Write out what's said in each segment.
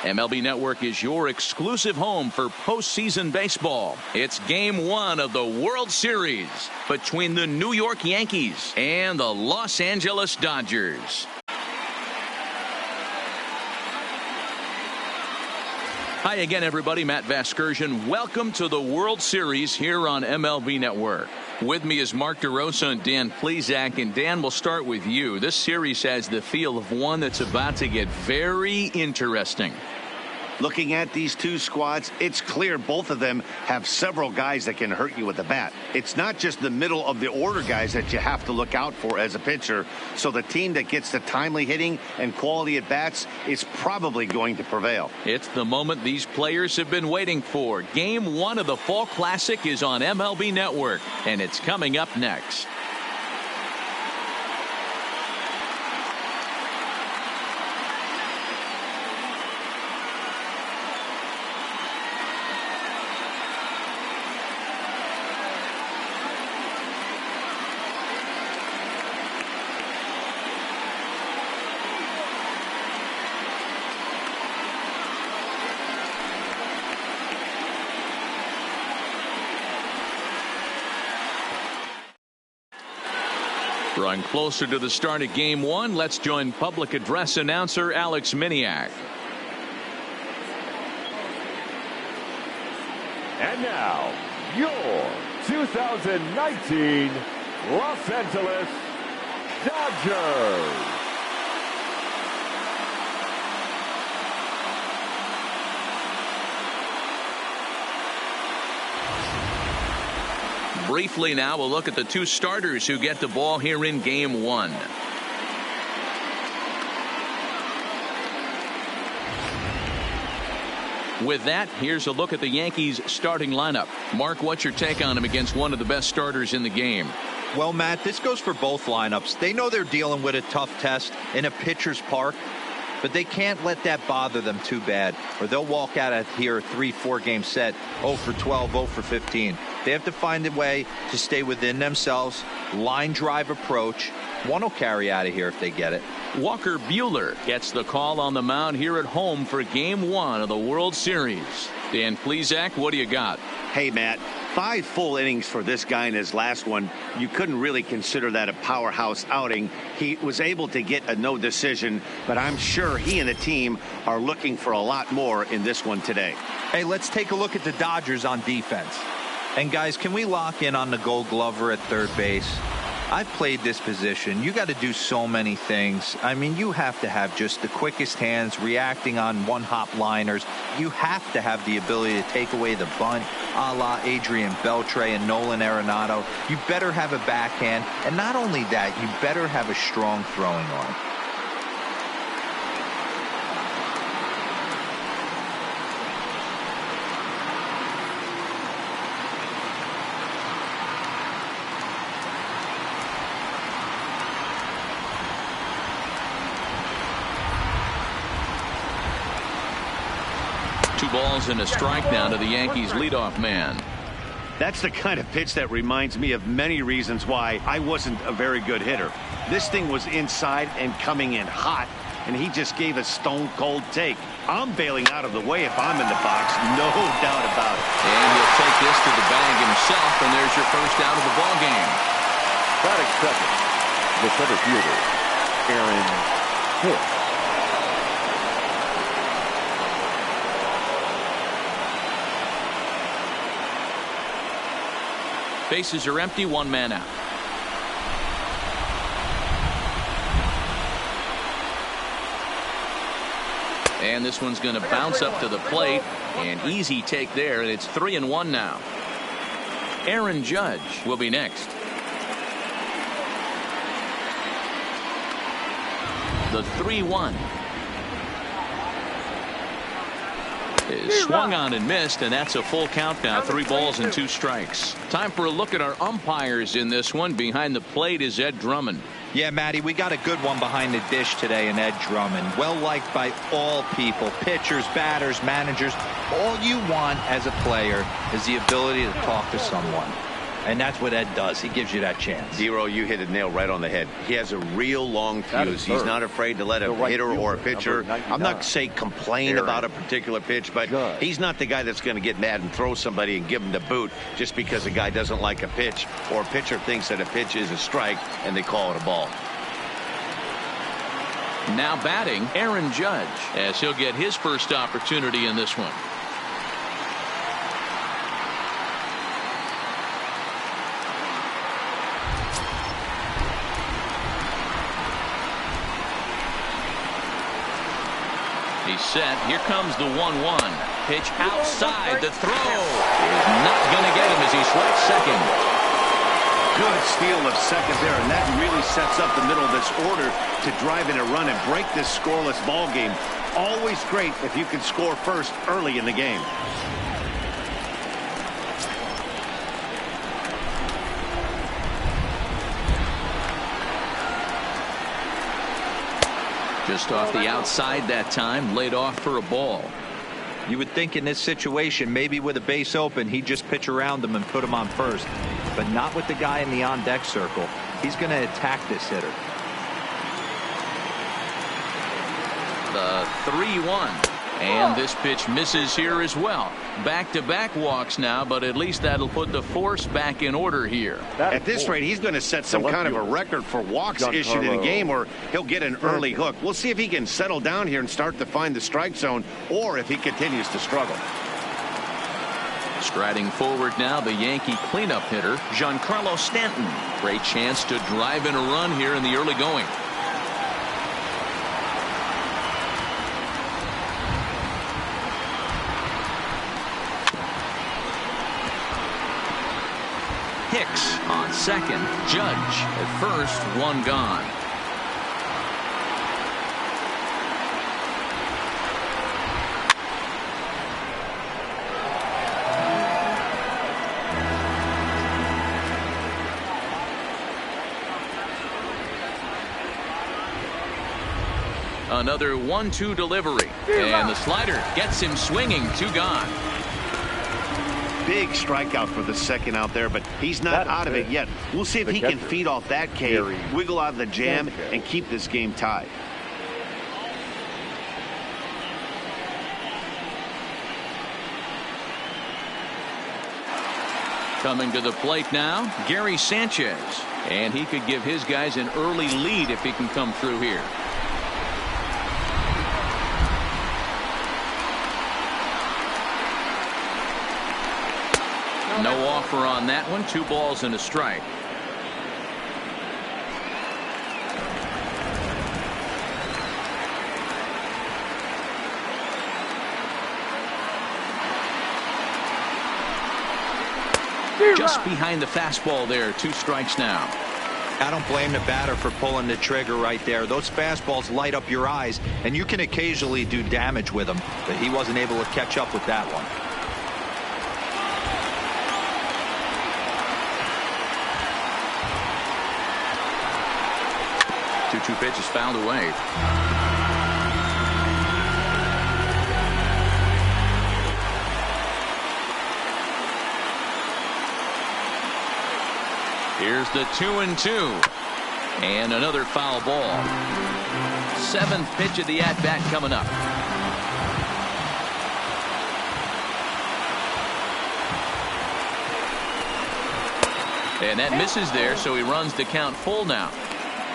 MLB Network is your exclusive home for postseason baseball. It's Game 1 of the World Series between the New York Yankees and the Los Angeles Dodgers. Hi again, everybody. Matt Vasgersian. Welcome to the World Series here on MLB Network. With me is Mark DeRosa and Dan Plesac. And Dan, we'll start with you. This series has the feel of one that's about to get very interesting. Looking at these two squads, it's clear both of them have several guys that can hurt you with the bat. It's not just the middle of the order guys that you have to look out for as a pitcher. So the team that gets the timely hitting and quality at bats is probably going to prevail. It's the moment these players have been waiting for. Game 1 of the Fall Classic is on MLB Network, and it's coming up next. Drawing closer to the start of Game 1, let's join public address announcer Alex Miniak. And now, your 2019 Los Angeles Dodgers. Briefly now, we'll look at the two starters who get the ball here in Game 1. With that, here's a look at the Yankees starting lineup. Mark, what's your take on him against one of the best starters in the game? Well, Matt, this goes for both lineups. They know they're dealing with a tough test in a pitcher's park, but they can't let that bother them too bad, or they'll walk out of here a 3-4 game set, 0 for 12, 0 for 15. They have to find a way to stay within themselves, line drive approach. One will carry out of here if they get it. Walker Buehler gets the call on the mound here at home for Game 1 of the World Series. Dan Plesac, what do you got? Hey, Matt, 5 full innings for this guy in his last one. You couldn't really consider that a powerhouse outing. He was able to get a no decision, but I'm sure he and the team are looking for a lot more in this one today. Hey, let's take a look at the Dodgers on defense. And guys, can we lock in on the Gold Glover at third base? I've played this position. You got to do so many things. I mean, you have to have just the quickest hands, reacting on one-hop liners. You have to have the ability to take away the bunt, a la Adrian Beltre and Nolan Arenado. You better have a backhand. And not only that, you better have a strong throwing arm. Balls and a strike now to the Yankees leadoff man. That's the kind of pitch that reminds me of many reasons why I wasn't a very good hitter. This thing was inside and coming in hot, and he just gave a stone-cold take. I'm bailing out of the way if I'm in the box, no doubt about it. And he'll take this to the bag himself, and there's your first out of the ball game. Batting second, the center fielder, Aaron Hicks. Bases are empty, one man out. And this one's going to bounce up to the plate. An easy take there, and it's 3-1 now. Aaron Judge will be next. The 3-1 is swung on and missed, and that's a full count now. 3 balls and 2 strikes. Time for a look at our umpires in this one. Behind the plate is Ed Drummond. Yeah, Matty, we got a good one behind the dish today in Ed Drummond. Well liked by all people, pitchers, batters, managers. All you want as a player is the ability to talk to someone. And that's what Ed does. He gives you that chance. Zero, you hit a nail right on the head. He has a real long fuse. He's not afraid to let a hitter or a pitcher, I'm not say complain about a particular pitch, but he's not the guy that's going to get mad and throw somebody and give him the boot just because a guy doesn't like a pitch or a pitcher thinks that a pitch is a strike and they call it a ball. Now batting, Aaron Judge, as he'll get his first opportunity in this one. He's set. Here comes the 1-1. Pitch outside. The throw is not going to get him as he swipes second. Good steal of second there, and that really sets up the middle of this order to drive in a run and break this scoreless ball game. Always great if you can score first early in the game. Just off the outside that time, laid off for a ball. You would think in this situation, maybe with a base open, he'd just pitch around him and put him on first. But not with the guy in the on-deck circle. He's going to attack this hitter. The 3-1. And this pitch misses here as well. Back-to-back walks now, but at least that'll put the force back in order here. At this rate, he's going to set some kind of a record for walks issued in a game, or he'll get an early hook. We'll see if he can settle down here and start to find the strike zone, or if he continues to struggle. Striding forward now, the Yankee cleanup hitter, Giancarlo Stanton. Great chance to drive in a run here in the early going. Hicks on second. Judge at first. One gone. Another 1-2 delivery. And the slider gets him swinging. Two gone. Big strikeout for the second out there, but he's not out of it yet. We'll see if he can feed off that K, wiggle out of the jam, and keep this game tied. Coming to the plate now, Gary Sanchez. And he could give his guys an early lead if he can come through here. No offer on that one. 2 balls and a strike. Just behind the fastball there. 2 strikes now. I don't blame the batter for pulling the trigger right there. Those fastballs light up your eyes, and you can occasionally do damage with them, but he wasn't able to catch up with that one. 2-2 pitch is fouled away. Here's the 2-2. And another foul ball. 7th pitch of the at-bat coming up. And that misses there, so he runs the count full now.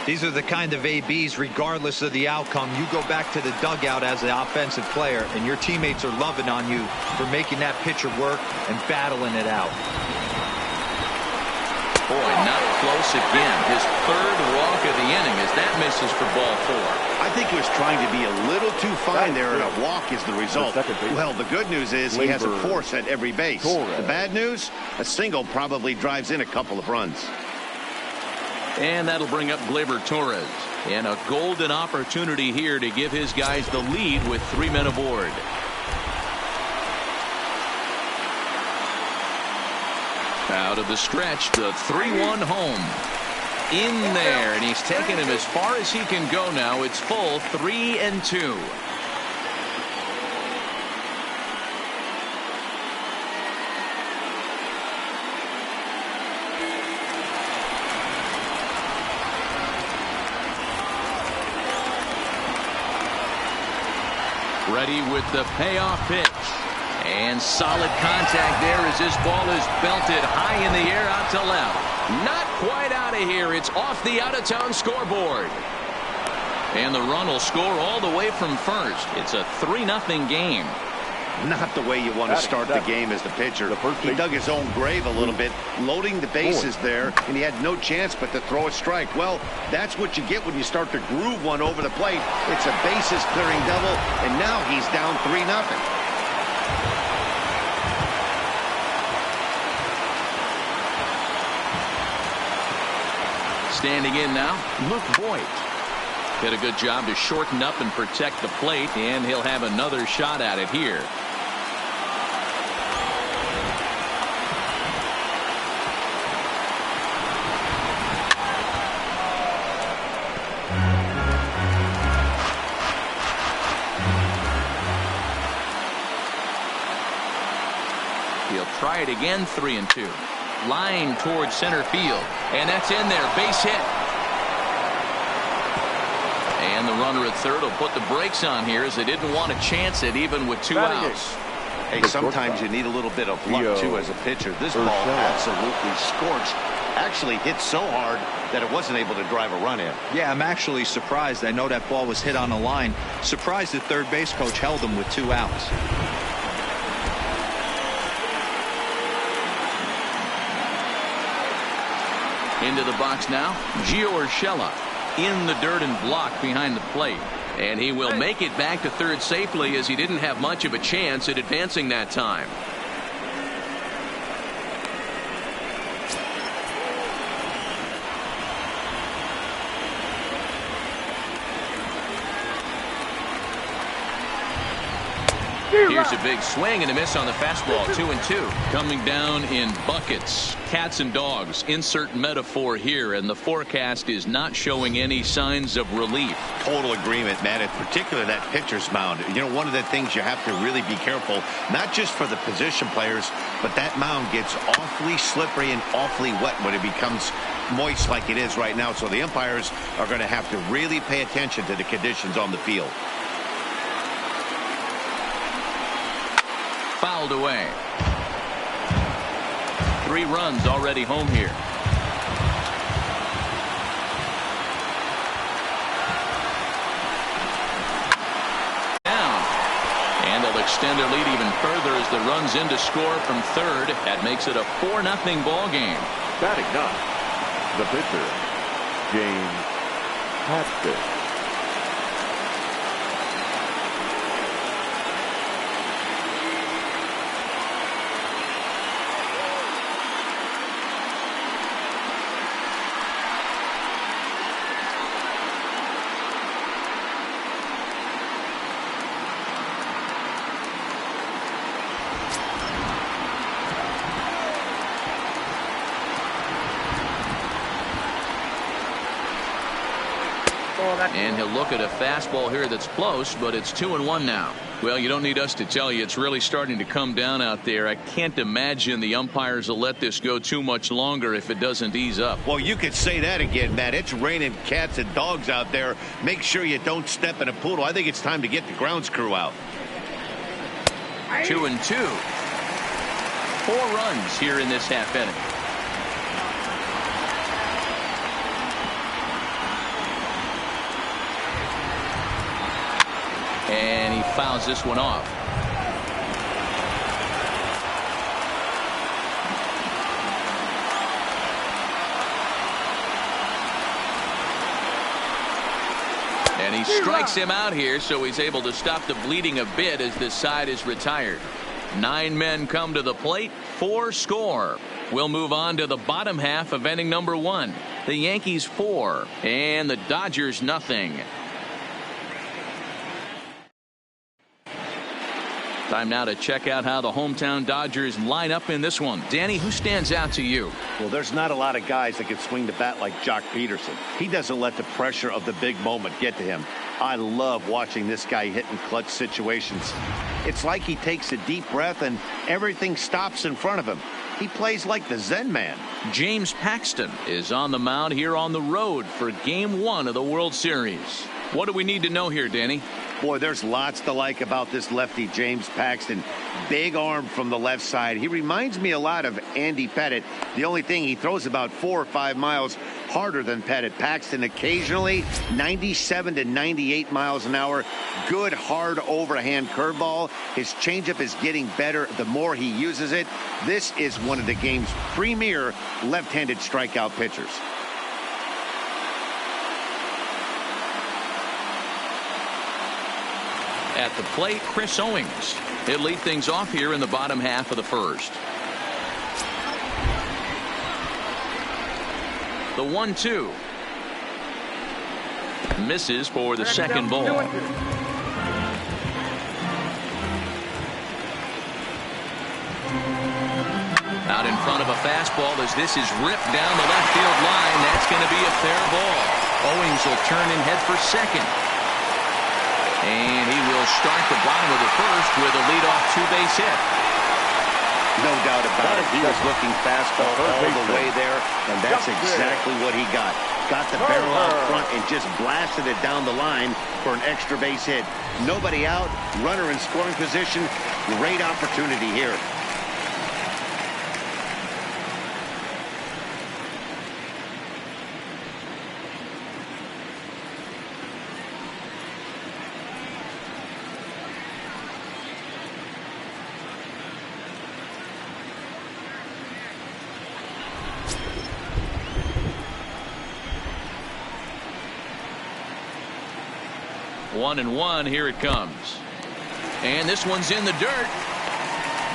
These are the kind of ABs, regardless of the outcome, you go back to the dugout as an offensive player, and your teammates are loving on you for making that pitcher work and battling it out. Boy, not close again. His 3rd walk of the inning as that misses for ball 4. I think he was trying to be a little too fine there, and a walk is the result. Well, the good news is he has a force at every base. The bad news, a single probably drives in a couple of runs. And that'll bring up Gleyber Torres. And a golden opportunity here to give his guys the lead with 3 men aboard. Out of the stretch, the 3-1 home. In there, and he's taken him as far as he can go now. It's full 3-2. Ready with the payoff pitch. And solid contact there as this ball is belted high in the air out to left. Not quite out of here. It's off the out-of-town scoreboard. And the run will score all the way from first. It's a 3-0 game. Not the way you want to start the game as the pitcher. He dug his own grave a little bit, loading the bases there, and he had no chance but to throw a strike. Well, that's what you get when you start to groove one over the plate. It's a bases-clearing double, and now he's down 3-0. Standing in now, Luke Voigt. Did a good job to shorten up and protect the plate, and he'll have another shot at it here. He'll try it again, 3-2. Line towards center field, and that's in there. Base hit. And the runner at third will put the brakes on here as they didn't want to chance it even with 2 outs. Hey, sometimes you need a little bit of luck too as a pitcher. This ball absolutely scorched. Actually hit so hard that it wasn't able to drive a run in. Yeah, I'm actually surprised. I know that ball was hit on the line. Surprised the third base coach held him with 2 outs. Into the box now, Gio Urshela in the dirt and blocked behind the plate. And he will make it back to third safely as he didn't have much of a chance at advancing that time. Here's a big swing and a miss on the fastball. 2-2. Coming down in buckets. Cats and dogs. Insert metaphor here, and the forecast is not showing any signs of relief. Total agreement, man. In particular, that pitcher's mound. You know, one of the things you have to really be careful, not just for the position players, but that mound gets awfully slippery and awfully wet when it becomes moist like it is right now. So the umpires are going to have to really pay attention to the conditions on the field. Fouled away. 3 runs already home here. Down. And they'll extend their lead even further as the runs in to score from third. That makes it a 4-0 ball game. Batting ninth, the pitcher, James Paxton. And he'll look at a fastball here that's close, but it's 2-1 now. Well, you don't need us to tell you it's really starting to come down out there. I can't imagine the umpires will let this go too much longer if it doesn't ease up. Well, you could say that again, Matt. It's raining cats and dogs out there. Make sure you don't step in a poodle. I think it's time to get the grounds crew out. 2-2. 4 runs here in this half inning. And he fouls this one off. And he strikes him out here, so he's able to stop the bleeding a bit as this side is retired. 9 men come to the plate, 4 score. We'll move on to the bottom half of inning number 1. The Yankees 4 and the Dodgers nothing. Time now to check out how the hometown Dodgers line up in this one. Danny, who stands out to you? Well, there's not a lot of guys that can swing the bat like Jock Peterson. He doesn't let the pressure of the big moment get to him. I love watching this guy hit in clutch situations. It's like he takes a deep breath and everything stops in front of him. He plays like the Zen man. James Paxton is on the mound here on the road for Game 1 of the World Series. What do we need to know here, Danny? Boy, there's lots to like about this lefty, James Paxton. Big arm from the left side. He reminds me a lot of Andy Pettitte. The only thing, he throws about 4 or 5 miles harder than Pettitte. Paxton occasionally 97 to 98 miles an hour. Good, hard overhand curveball. His changeup is getting better the more he uses it. This is one of the game's premier left-handed strikeout pitchers. At the plate, Chris Owings. He'll lead things off here in the bottom half of the first. The 1-2. Misses for the second ball. Out in front of a fastball as this is ripped down the left field line. That's going to be a fair ball. Owings will turn and head for second. And he will start the bottom of the first with a leadoff two-base hit. No doubt about it. He was looking fastball all the way there, and that's exactly what he got. Got the barrel out front and just blasted it down the line for an extra base hit. Nobody out, runner in scoring position. Great opportunity here. One and one, here it comes. And this one's in the dirt.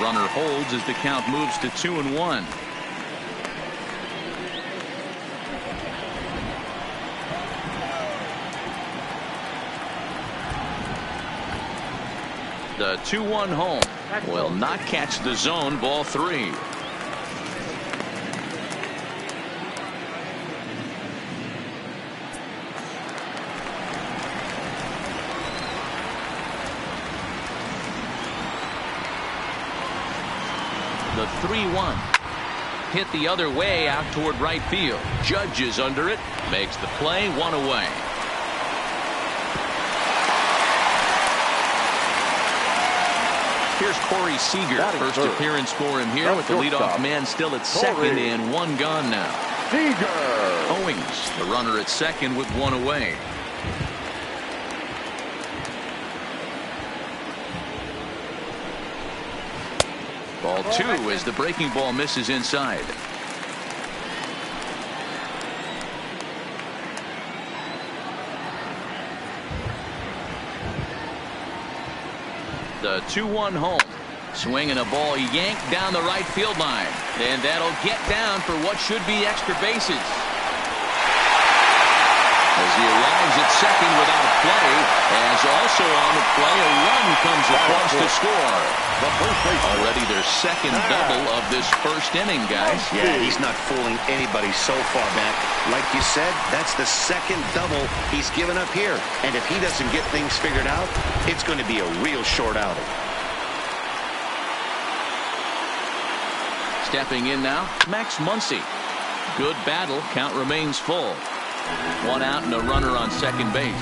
Runner holds as the count moves to 2-1. The 2-1 home will not catch the zone. Ball 3. The 3-1. Hit the other way out toward right field. Judge is under it. Makes the play. One away. Here's Corey Seager. First appearance for him here with the leadoff man still at second and one gone now. Seager. Owings, the runner at second with one away. Ball 2 as the breaking ball misses inside. The 2-1 home. Swinging a ball yanked down the right field line. And that'll get down for what should be extra bases. As he arrives at second without a play, as also on the play, a run comes across to score. Already their second double of this first inning, guys. Yeah, he's not fooling anybody so far, Matt. Like you said, that's the second double he's given up here. And if he doesn't get things figured out, it's going to be a real short outing. Stepping in now, Max Muncy. Good battle. Count remains full. One out and a runner on second base.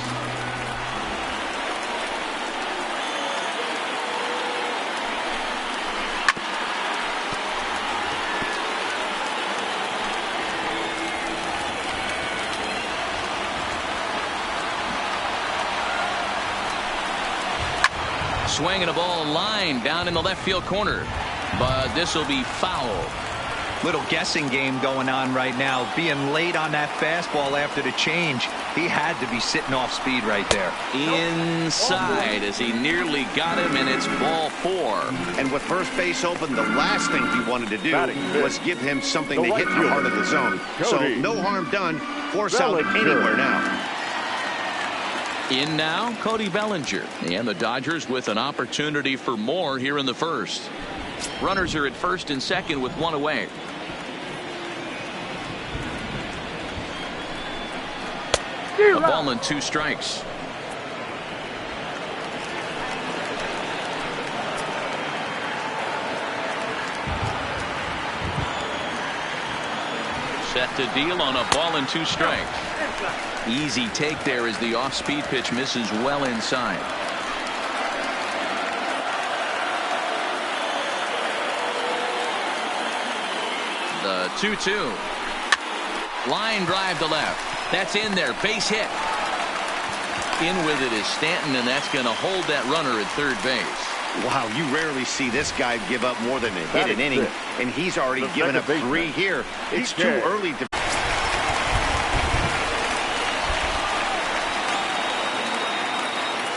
Swinging a ball line down in the left field corner, but this will be foul. Little guessing game going on right now. Being late on that fastball after the change. He had to be sitting off speed right there. Inside as he nearly got him, and it's ball 4. And with first base open, the last thing he wanted to do was give him something to hit in the heart of the zone. So no harm done. Force out anywhere now. In now, Cody Bellinger. And the Dodgers with an opportunity for more here in the first. Runners are at first and second with one away. A ball and 2 strikes. Set to deal on a ball and 2 strikes. Easy take there as the off-speed pitch misses well inside. The 2-2. Line drive to left. That's in there. Base hit. In with it is Stanton, and that's going to hold that runner at third base. Wow, you rarely see this guy give up more than a hit an inning, and he's already given up 3 here. It's too early to...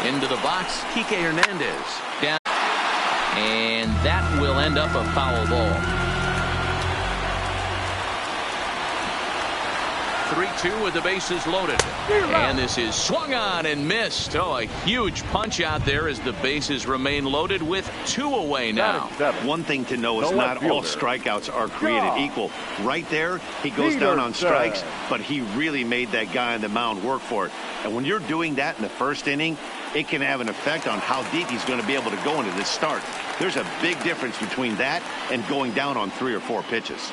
Into the box, Kike Hernandez. Down. And that will end up a foul ball. 3-2 with the bases loaded. And this is swung on and missed. Oh, a huge punch out there as the bases remain loaded with 2 away now. One thing to know is not all strikeouts are created equal. Right there, he goes down on strikes, but he really made that guy on the mound work for it. And when you're doing that in the first inning, it can have an effect on how deep he's going to be able to go into this start. There's a big difference between that and going down on 3 or 4 pitches.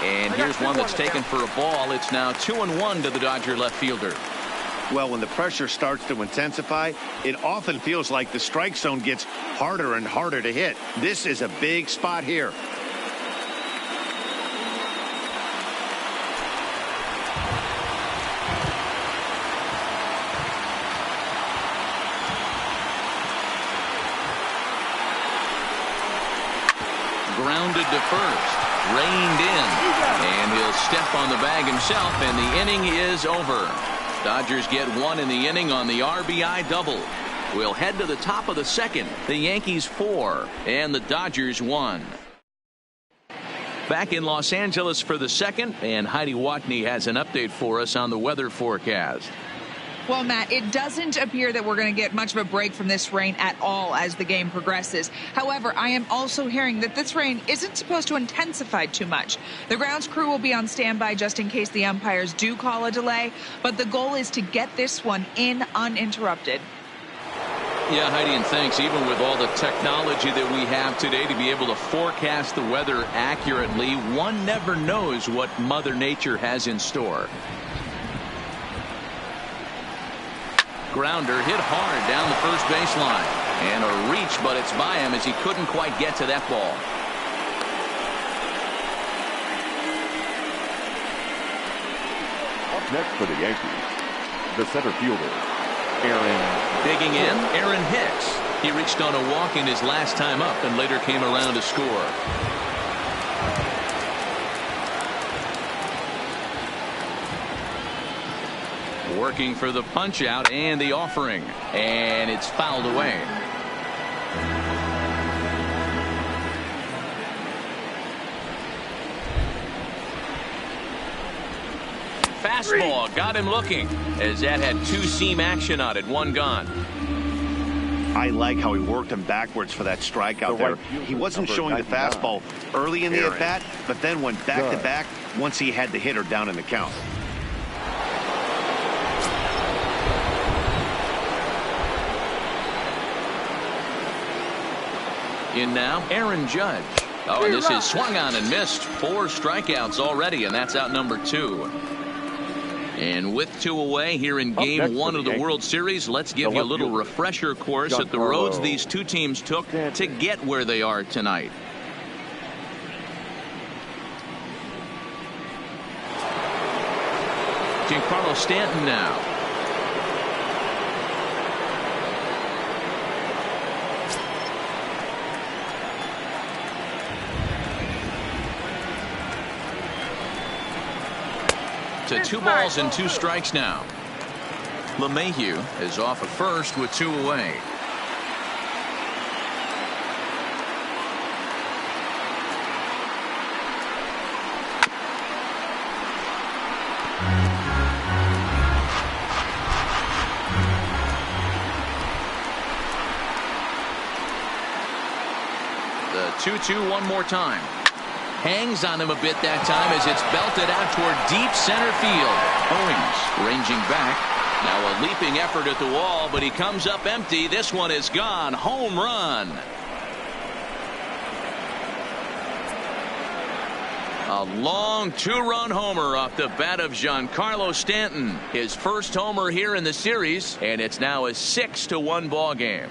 And here's one that's taken for a ball. It's now 2-1 to the Dodger left fielder. Well, when the pressure starts to intensify, it often feels like the strike zone gets harder and harder to hit. This is a big spot here. Grounded to first. Reined in, and he'll step on the bag himself, and the inning is over. Dodgers get 1 in the inning on the RBI double. We'll head to the top of the second. The Yankees 4 and the Dodgers 1. Back in Los Angeles for the second, and Heidi Watney has an update for us on the weather forecast. Well, Matt, it doesn't appear that we're going to get much of a break from this rain at all as the game progresses. However, I am also hearing that this rain isn't supposed to intensify too much. The grounds crew will be on standby just in case the umpires do call a delay, but the goal is to get this one in uninterrupted. Yeah, Heidi, and thanks. Even with all the technology that we have today to be able to forecast the weather accurately, one never knows what Mother Nature has in store. Grounder hit hard down the first baseline, and a reach, but it's by him as he couldn't quite get to that ball. Up next for the Yankees, the center fielder, Aaron. Digging in, Aaron Hicks. He reached on a walk in his last time up and later came around to score. Working for the punch out and the offering, and it's fouled away. Fastball got him looking as that had 2-seam action on it. 1 gone. I like how he worked him backwards for that strikeout there. He wasn't showing the fastball early in the at-bat, but then went back to back once he had the hitter down in the count. In now, Aaron Judge. Oh, and this is swung on and missed. 4 strikeouts already, and that's out number 2. And with 2 away here in Game 1 of the World Series, let's give you a little refresher course at the roads these 2 teams took to get where they are tonight. Giancarlo Stanton now. To 2 balls and 2 strikes now. LeMahieu is off at first with 2 away. The 2-2 one more time. Hangs on him a bit that time as it's belted out toward deep center field. Owings ranging back. Now a leaping effort at the wall, but he comes up empty. This one is gone. Home run. A long two-run homer off the bat of Giancarlo Stanton. His first homer here in the series, and it's now a 6-1 ball game.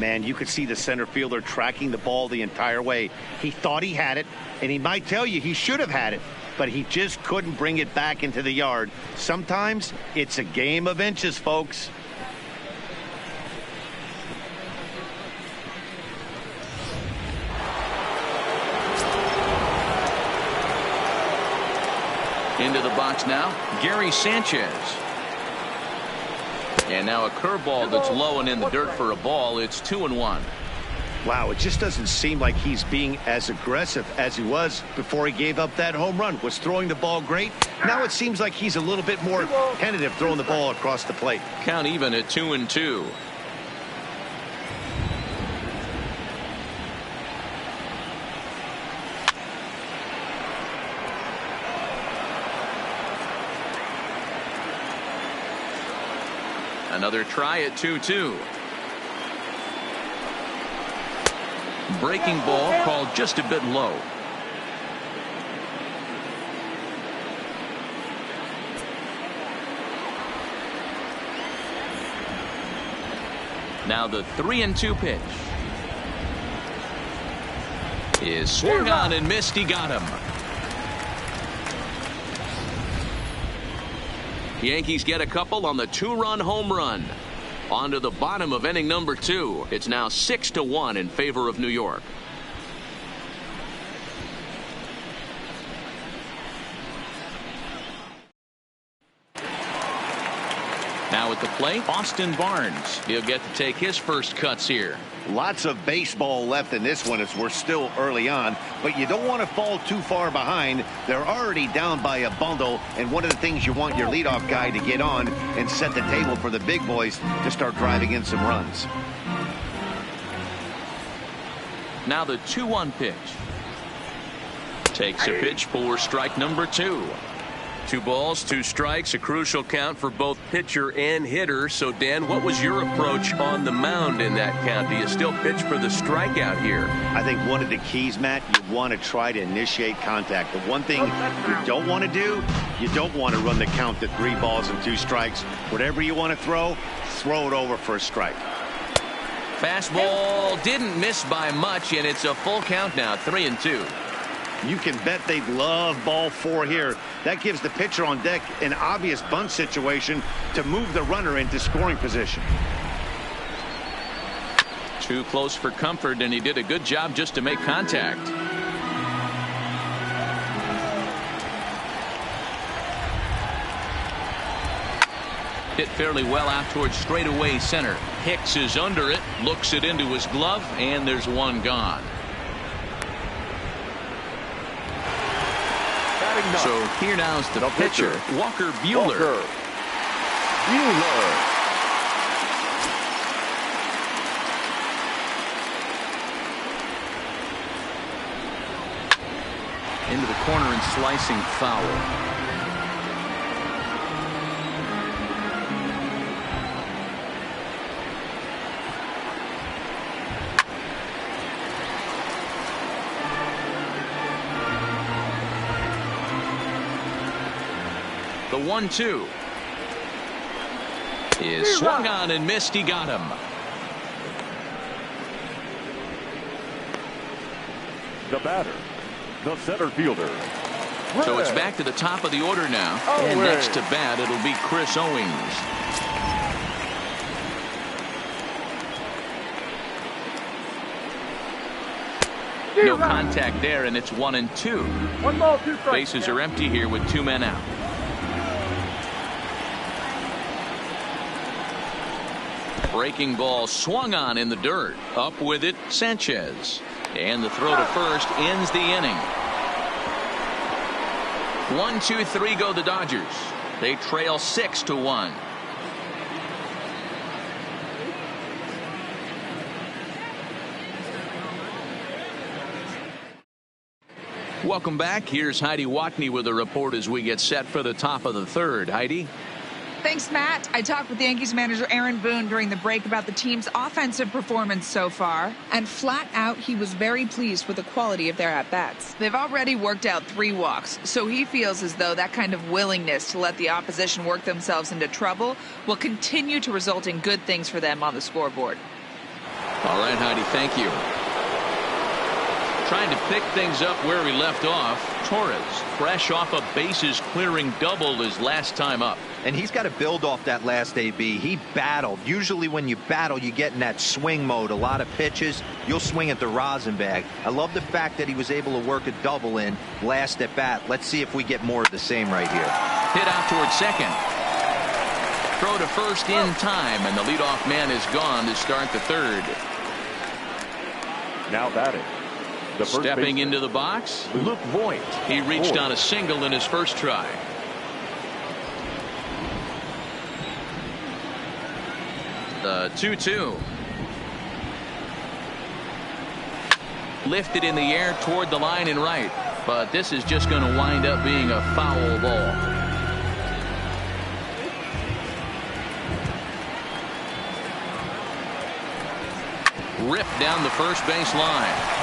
Man, you could see the center fielder tracking the ball the entire way. He thought he had it, and he might tell you he should have had it, but he just couldn't bring it back into the yard. Sometimes it's a game of inches, folks. Into the box now, Gary Sanchez. And now a curveball that's low and in the dirt for a ball. It's 2-1. Wow, it just doesn't seem like he's being as aggressive as he was before he gave up that home run. Was throwing the ball great. Now it seems like he's a little bit more tentative throwing the ball across the plate. Count even at 2-2. Another try at 2-2. Breaking ball called just a bit low. Now the 3-2 pitch is swung on and missed. He got him. Yankees get a couple on the two-run home run. On to the bottom of inning number 2. It's now 6-1 in favor of New York. Now at the plate, Austin Barnes. He'll get to take his first cuts here. Lots of baseball left in this one as we're still early on, but you don't want to fall too far behind. They're already down by a bundle, and one of the things you want your leadoff guy to get on and set the table for the big boys to start driving in some runs. Now the 2-1 pitch. Takes a pitch for strike number 2. 2 balls, 2 strikes, a crucial count for both pitcher and hitter. So, Dan, what was your approach on the mound in that count? Do you still pitch for the strikeout here? I think one of the keys, Matt, you want to try to initiate contact. The one thing you don't want to do, you don't want to run the count to 3 balls and 2 strikes. Whatever you want to throw it over for a strike. Fastball didn't miss by much, and it's a full count now, 3-2. You can bet they love ball 4 here. That gives the pitcher on deck an obvious bunt situation to move the runner into scoring position. Too close for comfort, and he did a good job just to make contact. Hit fairly well out towards straightaway center. Hicks is under it, looks it into his glove, and there's one gone. So here now is the pitcher, Walker Buehler. Into the corner and slicing foul. The 1-2 is swung on and missed. He got him. The batter, the center fielder. So it's back to the top of the order now. And next to bat, it'll be Chris Owings. No contact there, and it's 1-2. 1 ball, 2 strikes. Bases are empty here with 2 men out. Breaking ball swung on in the dirt. Up with it, Sanchez. And the throw to first ends the inning. 1-2-3 go the Dodgers. They trail 6-1. Welcome back. Here's Heidi Watney with a report as we get set for the top of the third. Heidi? Thanks, Matt. I talked with Yankees manager Aaron Boone during the break about the team's offensive performance so far, and flat out, he was very pleased with the quality of their at-bats. They've already worked out 3 walks, so he feels as though that kind of willingness to let the opposition work themselves into trouble will continue to result in good things for them on the scoreboard. All right, Heidi, thank you. Trying to pick things up where we left off. Torres, fresh off a bases clearing double his last time up. And he's got to build off that last AB. He battled. Usually when you battle, you get in that swing mode. A lot of pitches, you'll swing at the rosin bag. I love the fact that he was able to work a double in last at bat. Let's see if we get more of the same right here. Hit out towards second. Throw to first in time, and the leadoff man is gone to start the third. Now batting. Stepping into the box, Luke Voigt. He reached on a single in his first try. The 2-2. Lifted in the air toward the line and right, but this is just going to wind up being a foul ball. Ripped down the first base line.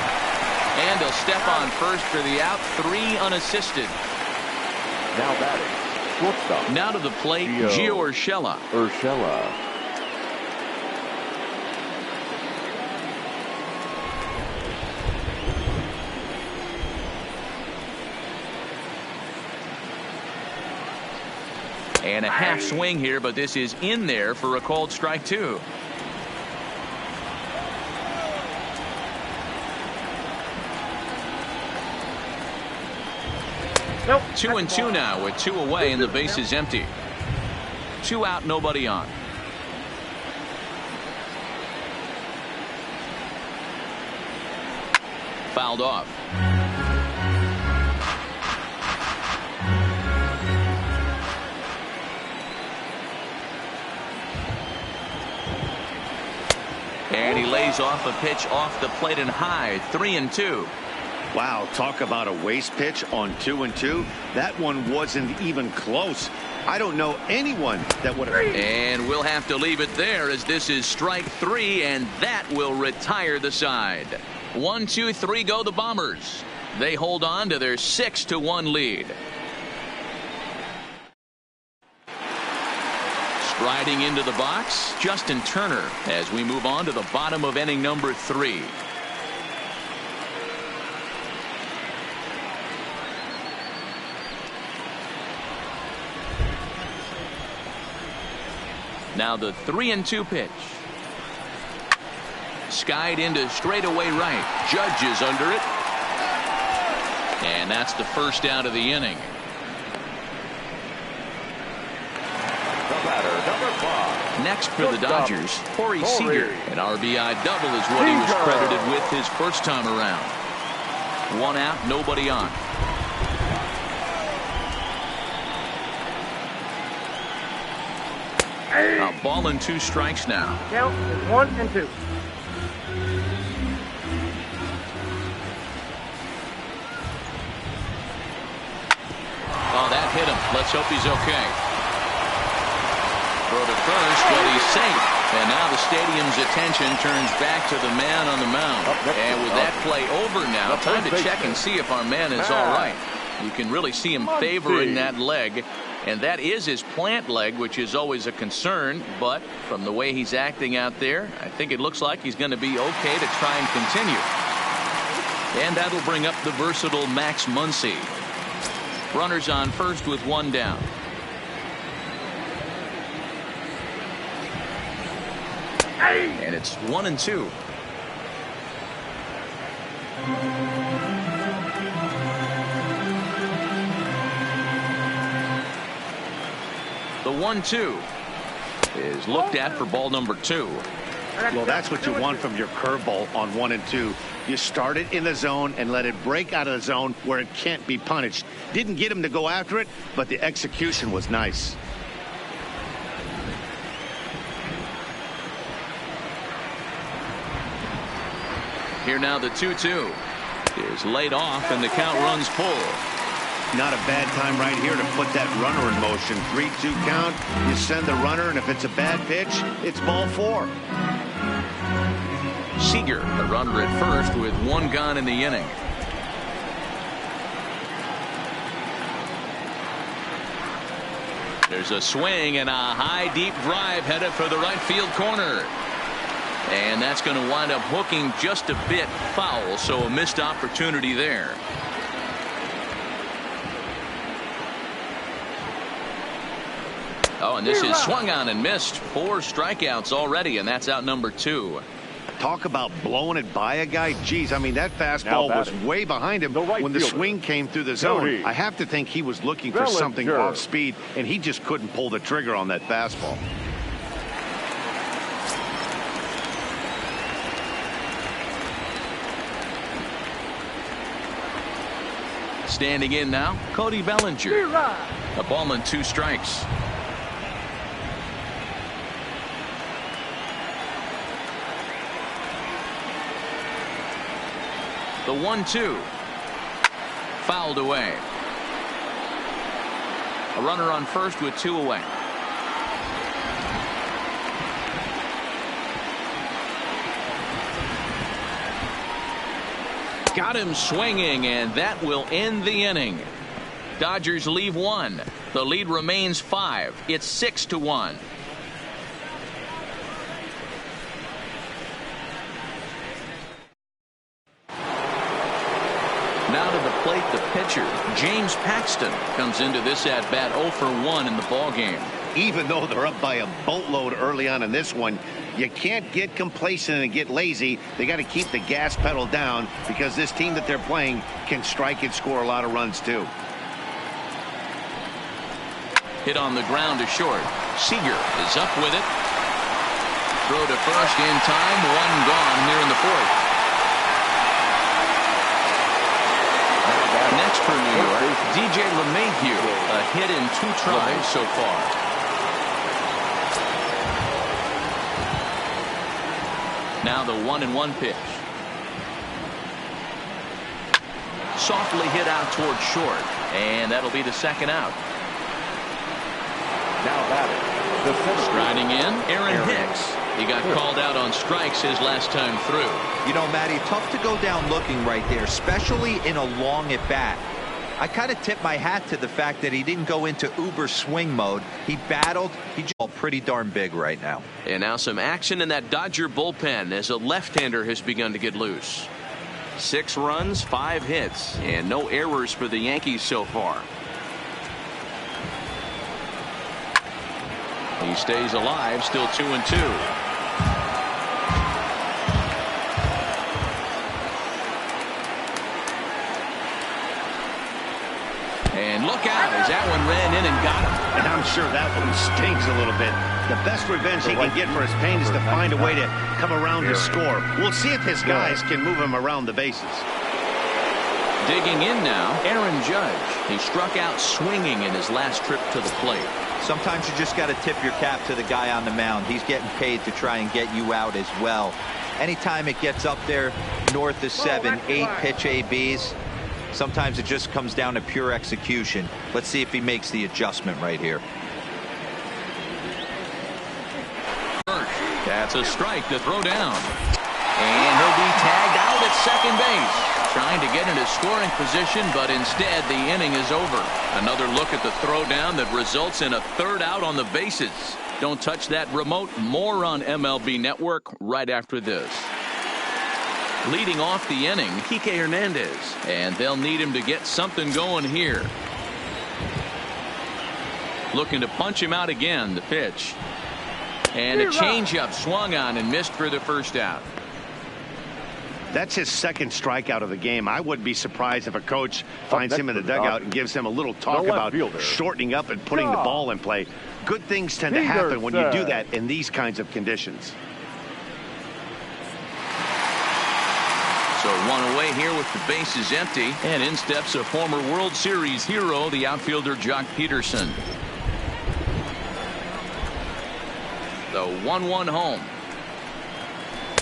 And he'll step on first for the out. 3 unassisted. Now batting. Shortstop. Now to the plate, Gio Urshela. And a half swing here, but this is in there for a called strike 2. Nope. 2-2 now with 2 away and the base is empty. 2 out, nobody on. Fouled off. And he lays off a pitch off the plate and high. 3-2. Wow, talk about a waste pitch on 2-2. That one wasn't even close. I don't know anyone that would have. And we'll have to leave it there as this is strike 3, and that will retire the side. 1, 2, 3 go the Bombers. They hold on to their 6-1 lead. Striding into the box, Justin Turner as we move on to the bottom of inning number 3. Now the 3-2 pitch. Skied into straightaway right. Judge is under it. And that's the first out of the inning. The batter, number 5. Next for the Dodgers, Corey Seager. An RBI double is what he was credited with his first time around. 1 out, nobody on. A ball and 2 strikes now. Count is 1-2. Oh, that hit him. Let's hope he's okay. Throw to first, but he's safe. And now the stadium's attention turns back to the man on the mound. And with that play over now, time to check and see if our man is all right. You can really see him favoring that leg. And that is his plant leg, which is always a concern. But from the way he's acting out there, I think it looks like he's going to be okay to try and continue. And that'll bring up the versatile Max Muncy. Runners on first with 1 down. And it's 1-2. The 1-2 is looked at for ball number 2. Well, that's what you want from your curveball on 1 and 2. You start it in the zone and let it break out of the zone where it can't be punished. Didn't get him to go after it, but the execution was nice. Here now the 2-2. is laid off, and the count runs full. Not a bad time right here to put that runner in motion. 3-2 count. You send the runner, and if it's a bad pitch, it's ball 4. Seager, the runner at first with 1 gone in the inning. There's a swing and a high deep drive headed for the right field corner. And that's going to wind up hooking just a bit foul, so a missed opportunity there. Oh, and this is swung on and missed. 4 strikeouts already, and that's out number 2. Talk about blowing it by a guy. Geez, I mean, that fastball was way behind him when the swing came through the zone. I have to think he was looking for something off speed, and he just couldn't pull the trigger on that fastball. Standing in now, Cody Bellinger. A ball and 2 strikes. The 1-2. Fouled away. A runner on first with 2 away. Got him swinging, and that will end the inning. Dodgers leave 1. The lead remains 5. It's 6-1. Now to the plate, the pitcher, James Paxton, comes into this at-bat 0 for 1 in the ballgame. Even though they're up by a boatload early on in this one, you can't get complacent and get lazy. They got to keep the gas pedal down because this team that they're playing can strike and score a lot of runs too. Hit on the ground to short. Seager is up with it. Throw to first in time. 1 gone here in the 4th. Next for New York, DJ LeMahieu, a hit in 2 tries so far. Now the 1-1 pitch. Softly hit out toward short, and that'll be the 2nd out. Now batting, striding in, Aaron Hicks. He got called out on strikes his last time through. You know, Matty, tough to go down looking right there, especially in a long at bat. I kind of tip my hat to the fact that he didn't go into uber swing mode. He battled. He just pretty darn big right now. And now some action in that Dodger bullpen as a left-hander has begun to get loose. 6 runs, 5 hits, and no errors for the Yankees so far. He stays alive, still 2-2. And look out as that one ran in and got him. And I'm sure that one stings a little bit. The best revenge he can get for his pain is to find a way to come around to score. We'll see if his guys can move him around the bases. Digging in now, Aaron Judge. He struck out swinging in his last trip to the plate. Sometimes you just got to tip your cap to the guy on the mound. He's getting paid to try and get you out as well. Anytime it gets up there north of 7, 8 pitch ABs, sometimes it just comes down to pure execution. Let's see if he makes the adjustment right here. That's a strike to throw down. And he'll be tagged out at second base. Trying to get into scoring position, but instead the inning is over. Another look at the throwdown that results in a 3rd out on the bases. Don't touch that remote. More on MLB Network right after this. Leading off the inning, Kike Hernandez, and they'll need him to get something going here. Looking to punch him out again. The pitch. And a changeup swung on and missed for the 1st out. That's his 2nd strikeout of the game. I wouldn't be surprised if a coach finds him in the dugout and gives him a little talk about shortening up and putting the ball in play. Good things tend to happen when you do that in these kinds of conditions. So 1 away here with the bases empty, and in steps a former World Series hero, the outfielder Jock Peterson. The 1-1 home.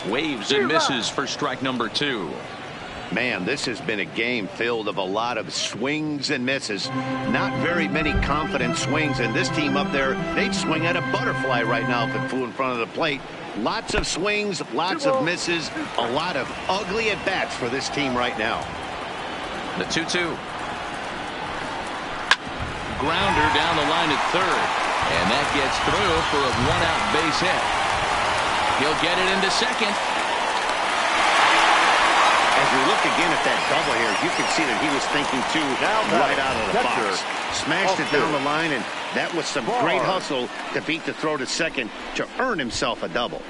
Waves and misses for strike number 2. Man, this has been a game filled of a lot of swings and misses. Not very many confident swings, and this team up there, they'd swing at a butterfly right now if it flew in front of the plate. Lots of swings, lots of misses, a lot of ugly at-bats for this team right now. The 2-2. Grounder down the line at third, and that gets through for a one-out base hit. He'll get it into second. As you look again at that double here, you can see that he was thinking too right out of the box. Smashed it down the line, and that was some great hustle to beat the throw to second to earn himself a double.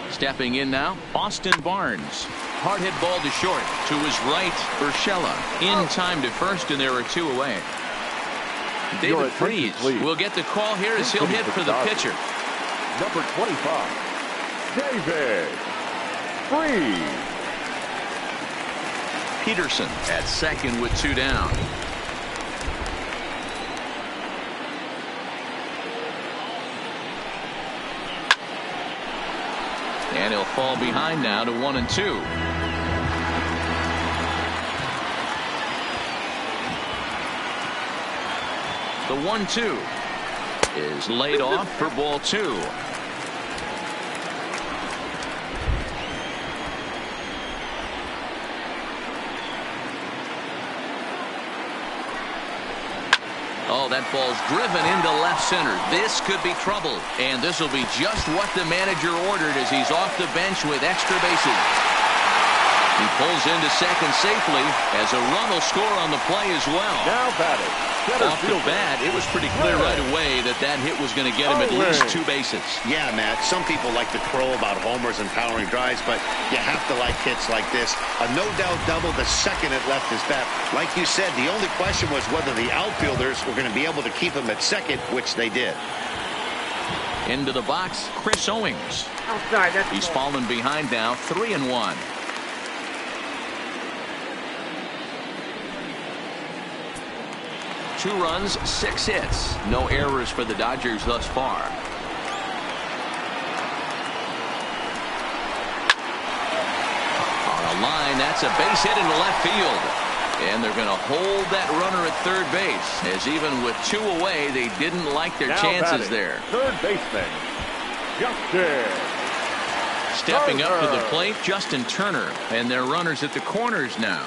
Stepping in now, Austin Barnes. Hard hit ball to short. To his right, Urshela. In time to first, and there are two away. David Freese will get the call here as he'll hit for the pitcher. Number 25, David Freese. Peterson at second with two down. And he'll fall behind now to 1-2. The 1-2 is laid off for ball two. Oh, that ball's driven into left center. This could be trouble, and this will be just what the manager ordered as he's off the bench with extra bases. He pulls into second safely as a run will score on the play as well. Now batting. Off the bat, it was pretty clear right away that that hit was going to get him at least two bases. Yeah, Matt, some people like to crow about homers and powering drives, but you have to like hits like this. A no-doubt double the second it left his bat. Like you said, the only question was whether the outfielders were going to be able to keep him at second, which they did. Into the box, Chris Owings. He's fallen behind now, 3-1. Two runs, 6 hits. No errors for the Dodgers thus far. On a line, that's a base hit into left field. And they're going to hold that runner at third base, as even with two away, they didn't like their chances there. Third baseman, Justin. Stepping up to the plate, Justin Turner. And their runners at the corners now.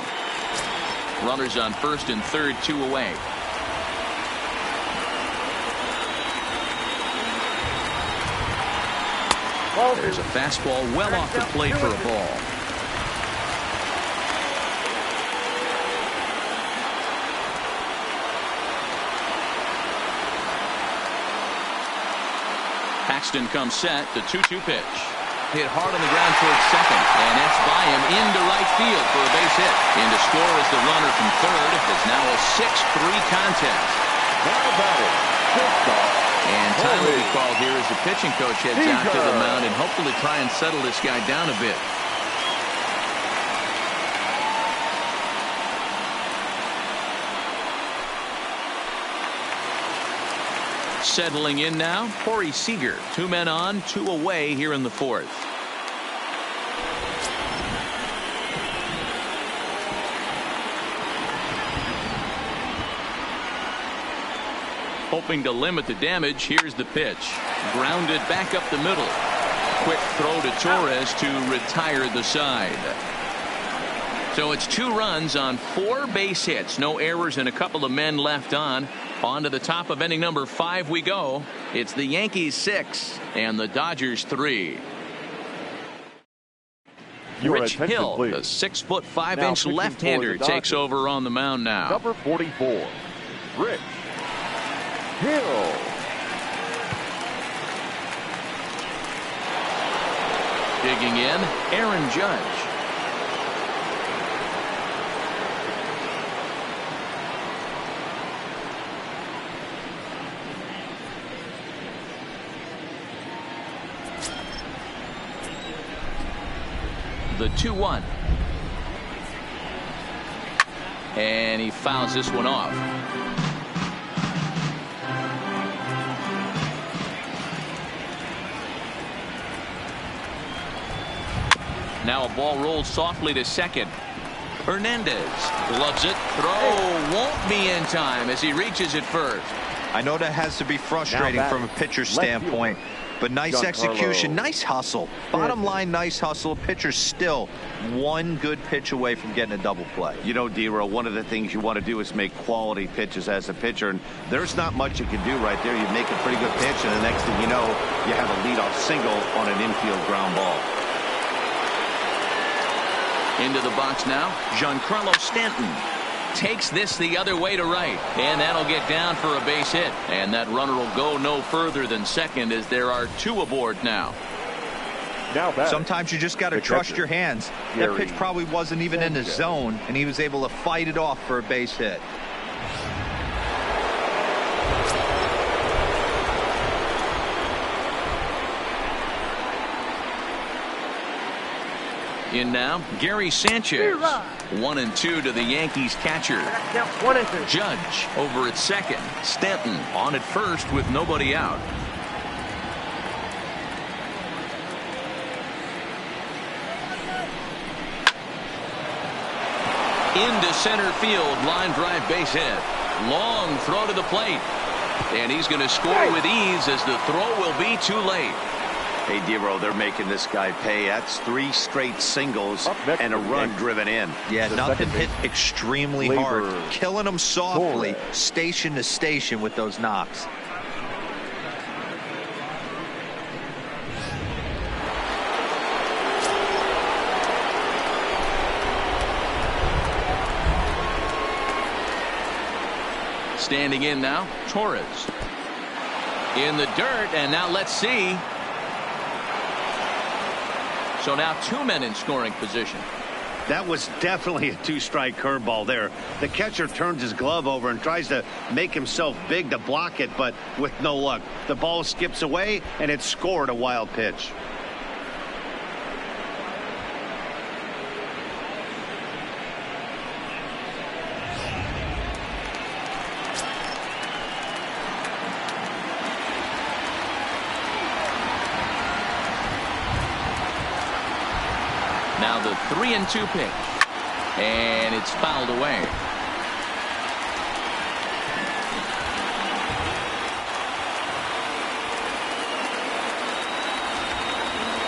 Runners on first and third, two away. There's a fastball well off the plate for a ball. Paxton comes set, the 2-2 pitch. Hit hard on the ground towards second, and that's by him into right field for a base hit. In to score is the runner from third. It's now a 6-3 contest. Now batting, shortstop. And time will be called here as the pitching coach heads out to the mound and hopefully try and settle this guy down a bit. Settling in now, Corey Seager. 2 men on, 2 away here in the fourth. Hoping to limit the damage, here's the pitch. Grounded back up the middle. Quick throw to Torres to retire the side. So it's 2 runs on 4 base hits. No errors and a couple of men left on. On to the top of inning number 5 we go. It's the Yankees 6 and the Dodgers 3. Rich Hill, the 6'5" left-hander, takes over on the mound now. Number 44, Rich Hill. Digging in, Aaron Judge. The 2-1. And he fouls this one off. Now a ball rolled softly to second. Hernandez gloves it. Throw won't be in time as he reaches it first. I know that has to be frustrating from a pitcher's standpoint, but nice execution, nice hustle. Bottom line, nice hustle. Pitcher's still one good pitch away from getting a double play. You know, D-Row, one of the things you want to do is make quality pitches as a pitcher, and there's not much you can do right there. You make a pretty good pitch, and the next thing you know, you have a leadoff single on an infield ground ball. Into the box now, Giancarlo Stanton takes this the other way to right, and that'll get down for a base hit, and that runner will go no further than second as there are two aboard now. Sometimes you just got to trust your hands. That pitch probably wasn't even in the zone, and he was able to fight it off for a base hit. In now, Gary Sanchez. 1-2 to the Yankees catcher. Judge over at second. Stanton on at first with nobody out. Into center field, line drive base hit. Long throw to the plate. And he's going to score with ease as the throw will be too late. Hey, D-Row, they're making this guy pay. That's 3 straight singles and a run driven in. Yeah, nothing hit extremely hard. Killing them softly, station to station with those knocks. Standing in now, Torres. In the dirt, and now let's see. So now 2 men in scoring position. That was definitely a 2-strike curveball there. The catcher turns his glove over and tries to make himself big to block it, but with no luck. The ball skips away, and it scored a wild pitch. Now the 3-2 pitch, and it's fouled away.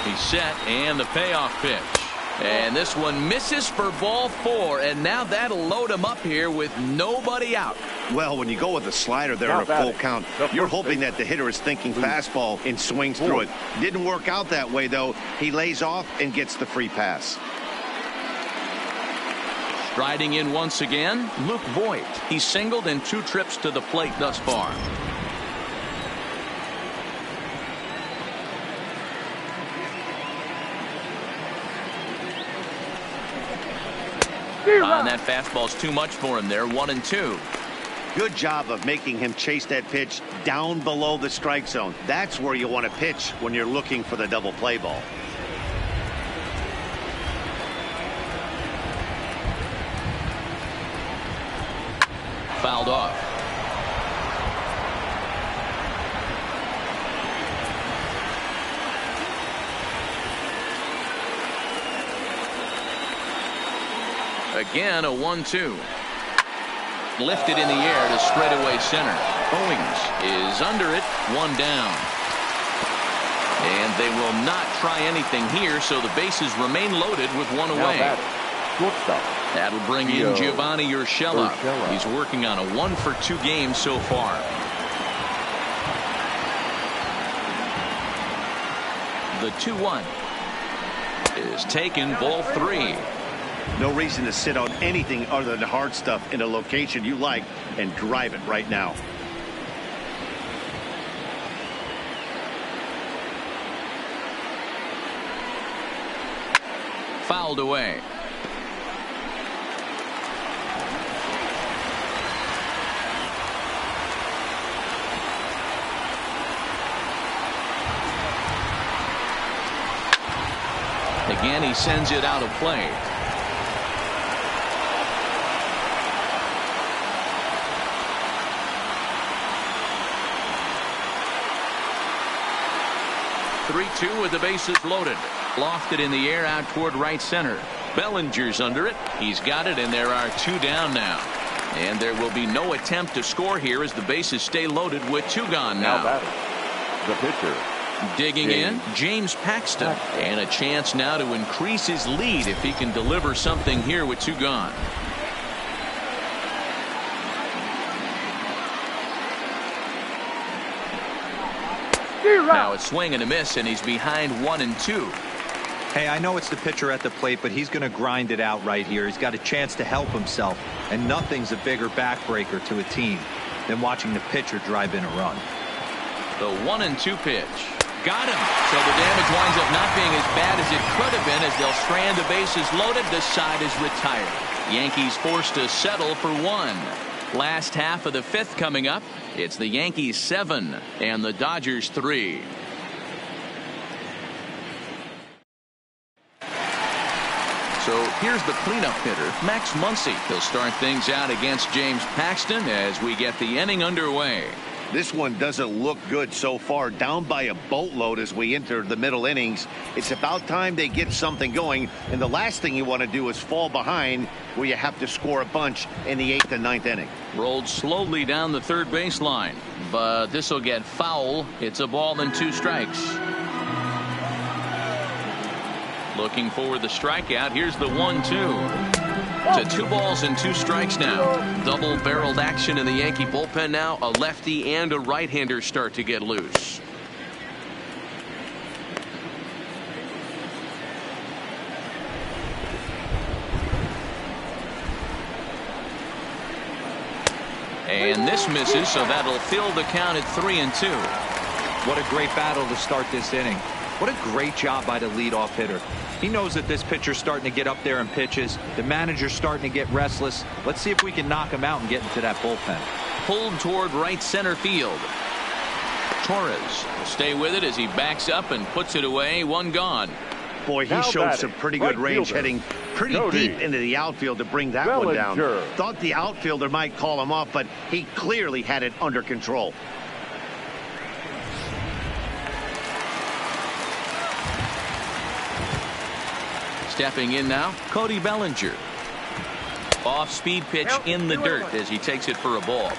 He's set, and the payoff pitch. And this one misses for ball 4, and now that'll load him up here with nobody out. Well, when you go with a slider there in a full count, you're hoping that the hitter is thinking fastball and swings through it. Didn't work out that way, though. He lays off and gets the free pass. Striding in once again, Luke Voigt. He's singled in 2 trips to the plate thus far. And that fastball's too much for him there. 1-2. Good job of making him chase that pitch down below the strike zone. That's where you want to pitch when you're looking for the double play ball. Fouled off. Again, a 1-2. Lifted in the air to straightaway center. Owings is under it. 1 down. And they will not try anything here, so the bases remain loaded with 1 away. That'll bring in Giovanni Urshela. He's working on a 1-for-2 game so far. The 2-1 is taken, ball 3. No reason to sit on anything other than hard stuff in a location you like and drive it right now. Fouled away. Again, he sends it out of play. 3-2 with the bases loaded. Lofted in the air out toward right center. Bellinger's under it. He's got it, and there are 2 down now. And there will be no attempt to score here as the bases stay loaded with 2 gone now. batting, the pitcher. Digging in, James Paxton. And a chance now to increase his lead if he can deliver something here with 2 gone. Now a swing and a miss, and he's behind 1-2. Hey, I know it's the pitcher at the plate, but he's going to grind it out right here. He's got a chance to help himself, and nothing's a bigger backbreaker to a team than watching the pitcher drive in a run. The 1-2 pitch. Got him. So the damage winds up not being as bad as it could have been as they'll strand the bases loaded. The side is retired. Yankees forced to settle for 1. Last half of the 5th coming up. It's the Yankees 7 and the Dodgers 3. So here's the cleanup hitter, Max Muncy. He'll start things out against James Paxton as we get the inning underway. This one doesn't look good so far. Down by a boatload as we enter the middle innings. It's about time they get something going. And the last thing you want to do is fall behind where you have to score a bunch in the 8th and 9th inning. Rolled slowly down the third baseline. But this will get foul. It's a ball and 2 strikes. Looking for the strikeout. Here's the 1-2. To 2 balls and 2 strikes now. Double-barreled action in the Yankee bullpen now. A lefty and a right-hander start to get loose. And this misses, so that'll fill the count at 3-2. What a great battle to start this inning. What a great job by the leadoff hitter. He knows that this pitcher's starting to get up there in pitches. The manager's starting to get restless. Let's see if we can knock him out and get into that bullpen. Pulled toward right center field. Torres will stay with it as he backs up and puts it away. 1 gone. Boy, he showed some pretty good range heading pretty deep into the outfield to bring that one down. Thought the outfielder might call him off, but he clearly had it under control. Stepping in now, Cody Bellinger. Off-speed pitch in the dirt as he takes it for a ball.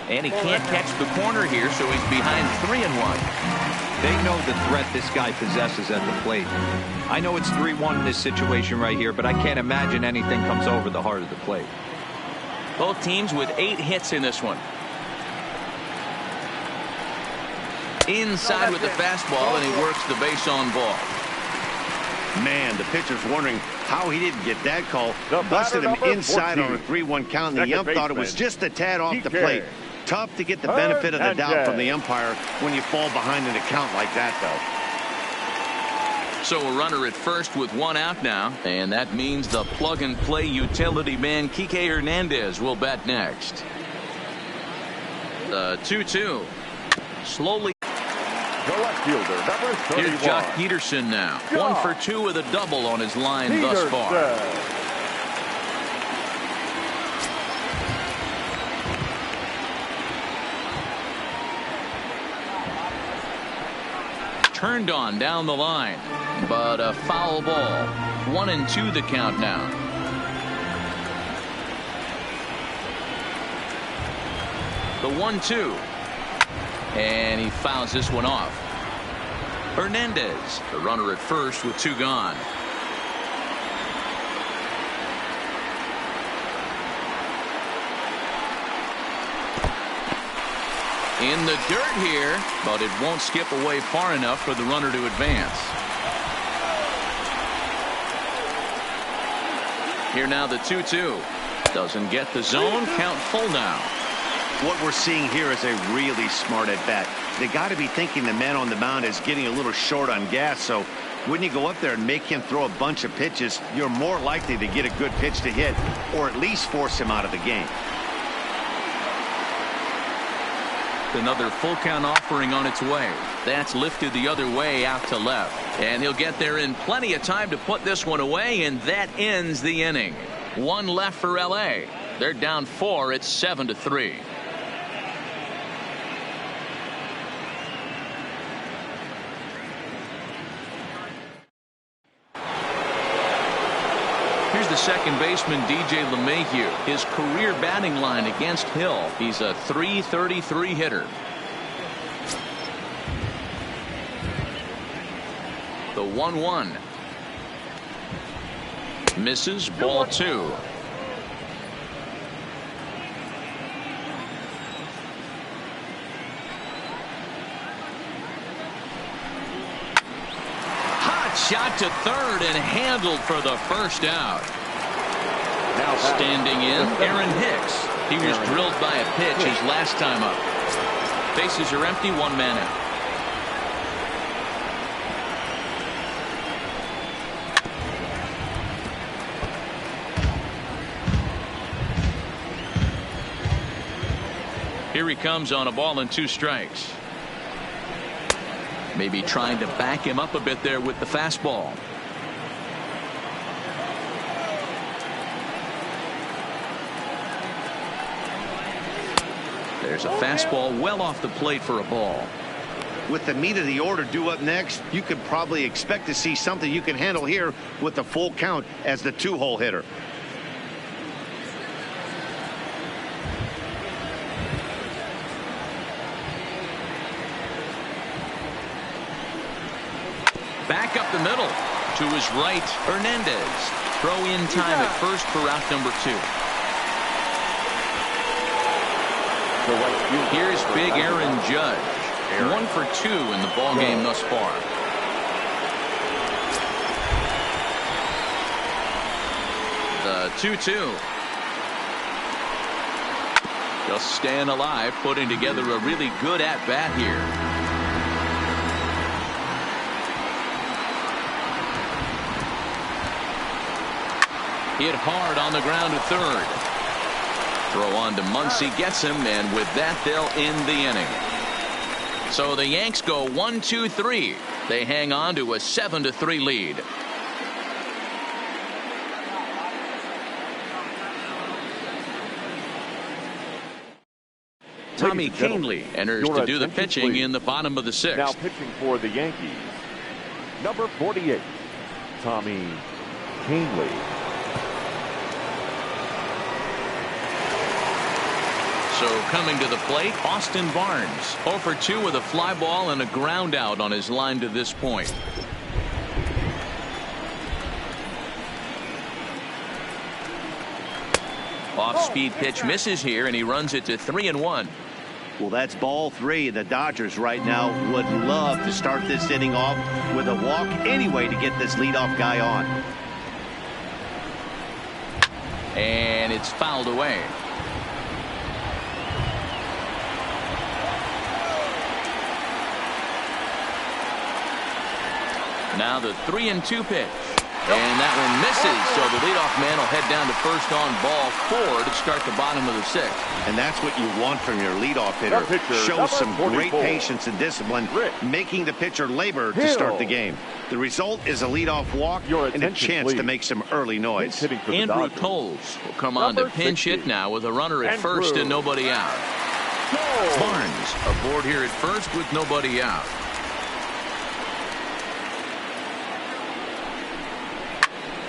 And he can't catch the corner here, so he's behind 3-1. They know the threat this guy possesses at the plate. I know it's 3-1 in this situation right here, but I can't imagine anything comes over the heart of the plate. Both teams with 8 hits in this one. Inside with the fastball, and he works the base on ball. Man, the pitcher's wondering how he didn't get that call. Busted him inside on a 3-1 count, and the ump thought it was just a tad off the plate. Tough to get the benefit of the doubt from the umpire when you fall behind in a count like that, though. So a runner at first with 1 out now, and that means the plug-and-play utility man Kike Hernandez will bat next. The 2-2. Slowly. The left fielder, number 31. Here's Jock Peterson now. 1 for 2 with a double on his line thus far. Turned on down the line, but a foul ball. 1-2 the count now. The 1-2. And he fouls this one off. Hernandez, the runner at first with 2 gone. In the dirt here, but it won't skip away far enough for the runner to advance. Here now the 2-2. Doesn't get the zone. Count full now. What we're seeing here is a really smart at bat. They got to be thinking the man on the mound is getting a little short on gas, so when you go up there and make him throw a bunch of pitches, you're more likely to get a good pitch to hit or at least force him out of the game. Another full count offering on its way. That's lifted the other way out to left. And he'll get there in plenty of time to put this one away, and that ends the inning. One left for L.A. They're down 4. It's 7-3. Here's the second baseman, DJ LeMahieu. His career batting line against Hill. He's a .333 hitter. The 1-1. Misses, ball 2. Shot to third and handled for the first out. Now standing in, Aaron Hicks. He was drilled by a pitch his last time up. Bases are empty, 1 man out. Here he comes on a ball and 2 strikes. Maybe trying to back him up a bit there with the fastball. There's a fastball well off the plate for a ball. With the meat of the order due up next, you could probably expect to see something you can handle here with the full count as the 2-hole hitter. Back up the middle. To his right, Hernandez. Throw in time at first for out number 2. Here's big Aaron Judge. 1 for 2 in the ball game thus far. The 2-2. Just staying alive, putting together a really good at-bat here. Hit hard on the ground to third. Throw on to Muncy, gets him, and with that they'll end the inning. So the Yanks go 1-2-3. They hang on to a 7-3 lead. Tommy Kahnle enters to do the pitching in the bottom of the 6th. Now pitching for the Yankees, number 48, Tommy Kahnle. So coming to the plate, Austin Barnes. 0 for 2 with a fly ball and a ground out on his line to this point. Off-speed pitch misses here, and he runs it to 3-1. Well, that's ball 3. The Dodgers right now would love to start this inning off with a walk anyway to get this leadoff guy on. And it's fouled away. Now the 3-2 pitch. And that one misses, so the leadoff man will head down to first on ball 4 to start the bottom of the 6th. And that's what you want from your leadoff hitter. Shows some great patience and discipline, making the pitcher labor to start the game. The result is a leadoff walk and a chance to make some early noise. Andrew Tolles will come on to pinch hit now with a runner at first and nobody out. Barnes aboard here at first with nobody out.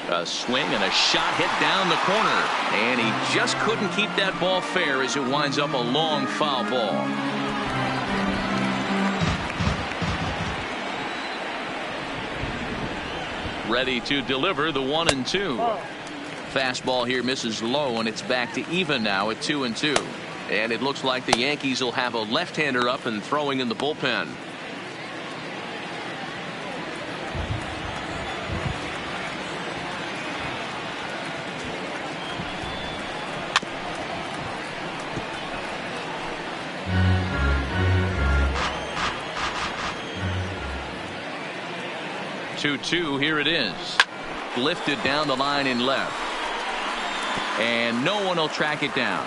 A swing and a shot hit down the corner, and he just couldn't keep that ball fair as it winds up a long foul ball. Ready to deliver the 1-2. Fastball here misses low, and it's back to even now at 2-2. And it looks like the Yankees will have a left-hander up and throwing in the bullpen. Here it is. Lifted down the line in left. And no one will track it down.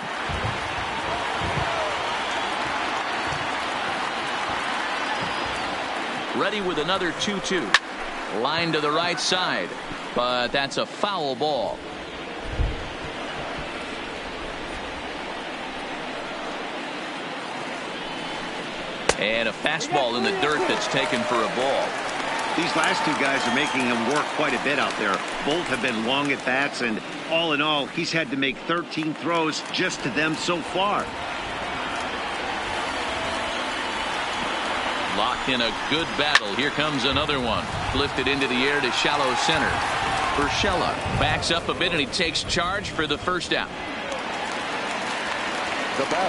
Ready with another 2-2. Line to the right side, but that's a foul ball. And a fastball in the dirt that's taken for a ball. These last two guys are making him work quite a bit out there. Both have been long at bats, and all in all, he's had to make 13 throws just to them so far. Locked in a good battle. Here comes another one. Lifted into the air to shallow center. Urshela backs up a bit, and he takes charge for the first out.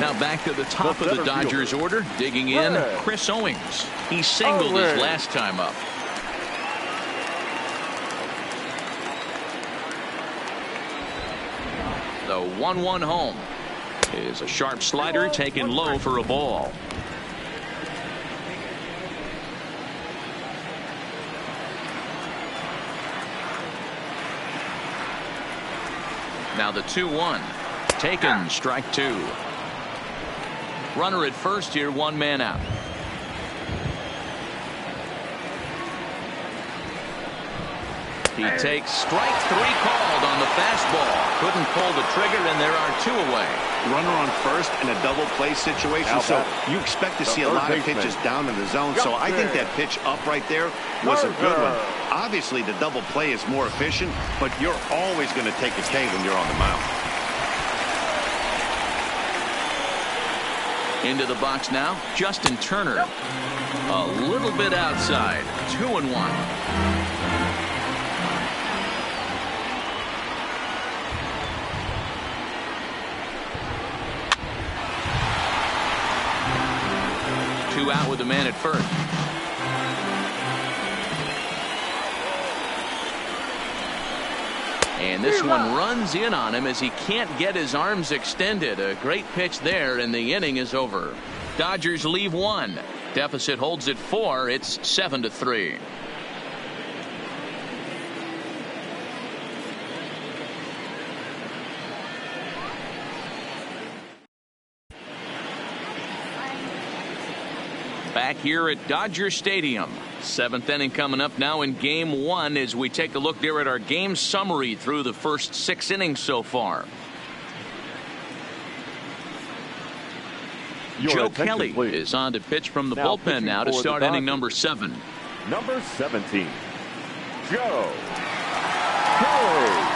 Now back to the top of the Dodgers order. Digging in, Chris Owings. He singled his last time up. The 1-1 home is a sharp slider taken low for a ball. Now the 2-1 taken, strike two. Runner at first here, one man out. He takes strike three called on the fastball. Couldn't pull the trigger, and there are two away. Runner on first in a double play situation, so you expect to see a lot of pitches down in the zone. So I think that pitch up right there was a good one. Obviously, the double play is more efficient, but you're always going to take a K when you're on the mound. Into the box now, Justin Turner. A little bit outside. 2-1. Two out with the man at first. And this one runs in on him as he can't get his arms extended. A great pitch there, and the inning is over. Dodgers leave one. Deficit holds at 4. It's 7-3. Back here at Dodger Stadium. 7th inning coming up now in game 1 as we take a look there at our game summary through the first 6 innings so far. Joe Kelly is on to pitch from the bullpen now to start inning number 7. Number 17, Joe Kelly.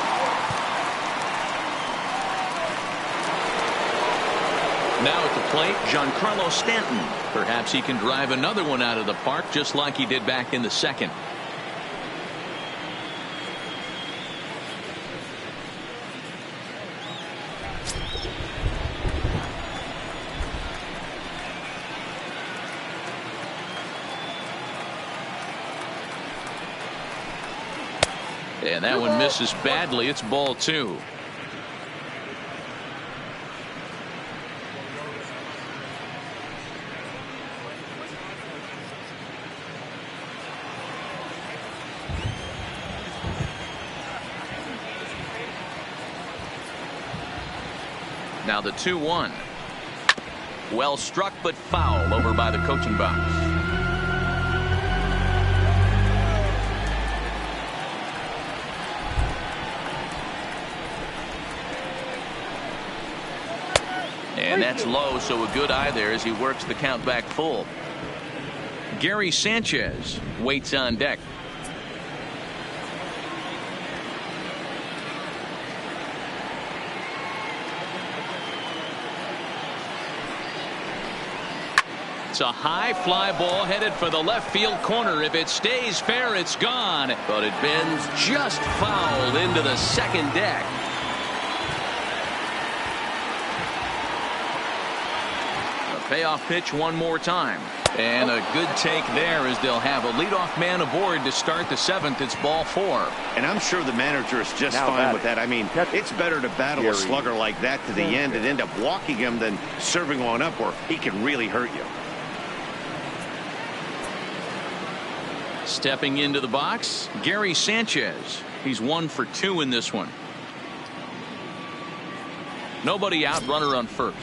Now at the plate, Giancarlo Stanton. Perhaps he can drive another one out of the park just like he did back in the second. And that one misses badly. It's ball 2. Now the 2-1. Well struck, but foul over by the coaching box. And that's low, so a good eye there as he works the count back full. Gary Sanchez waits on deck. It's a high fly ball headed for the left field corner. If it stays fair, it's gone. But it bends just foul into the second deck. A payoff pitch one more time. And a good take there as they'll have a leadoff man aboard to start the 7th. It's ball 4. And I'm sure the manager is just fine with that. I mean, it's better to battle a slugger like that to the end and end up walking him than serving one up where he can really hurt you. Stepping into the box, Gary Sanchez. He's 1 for 2 in this one. Nobody out, runner on first.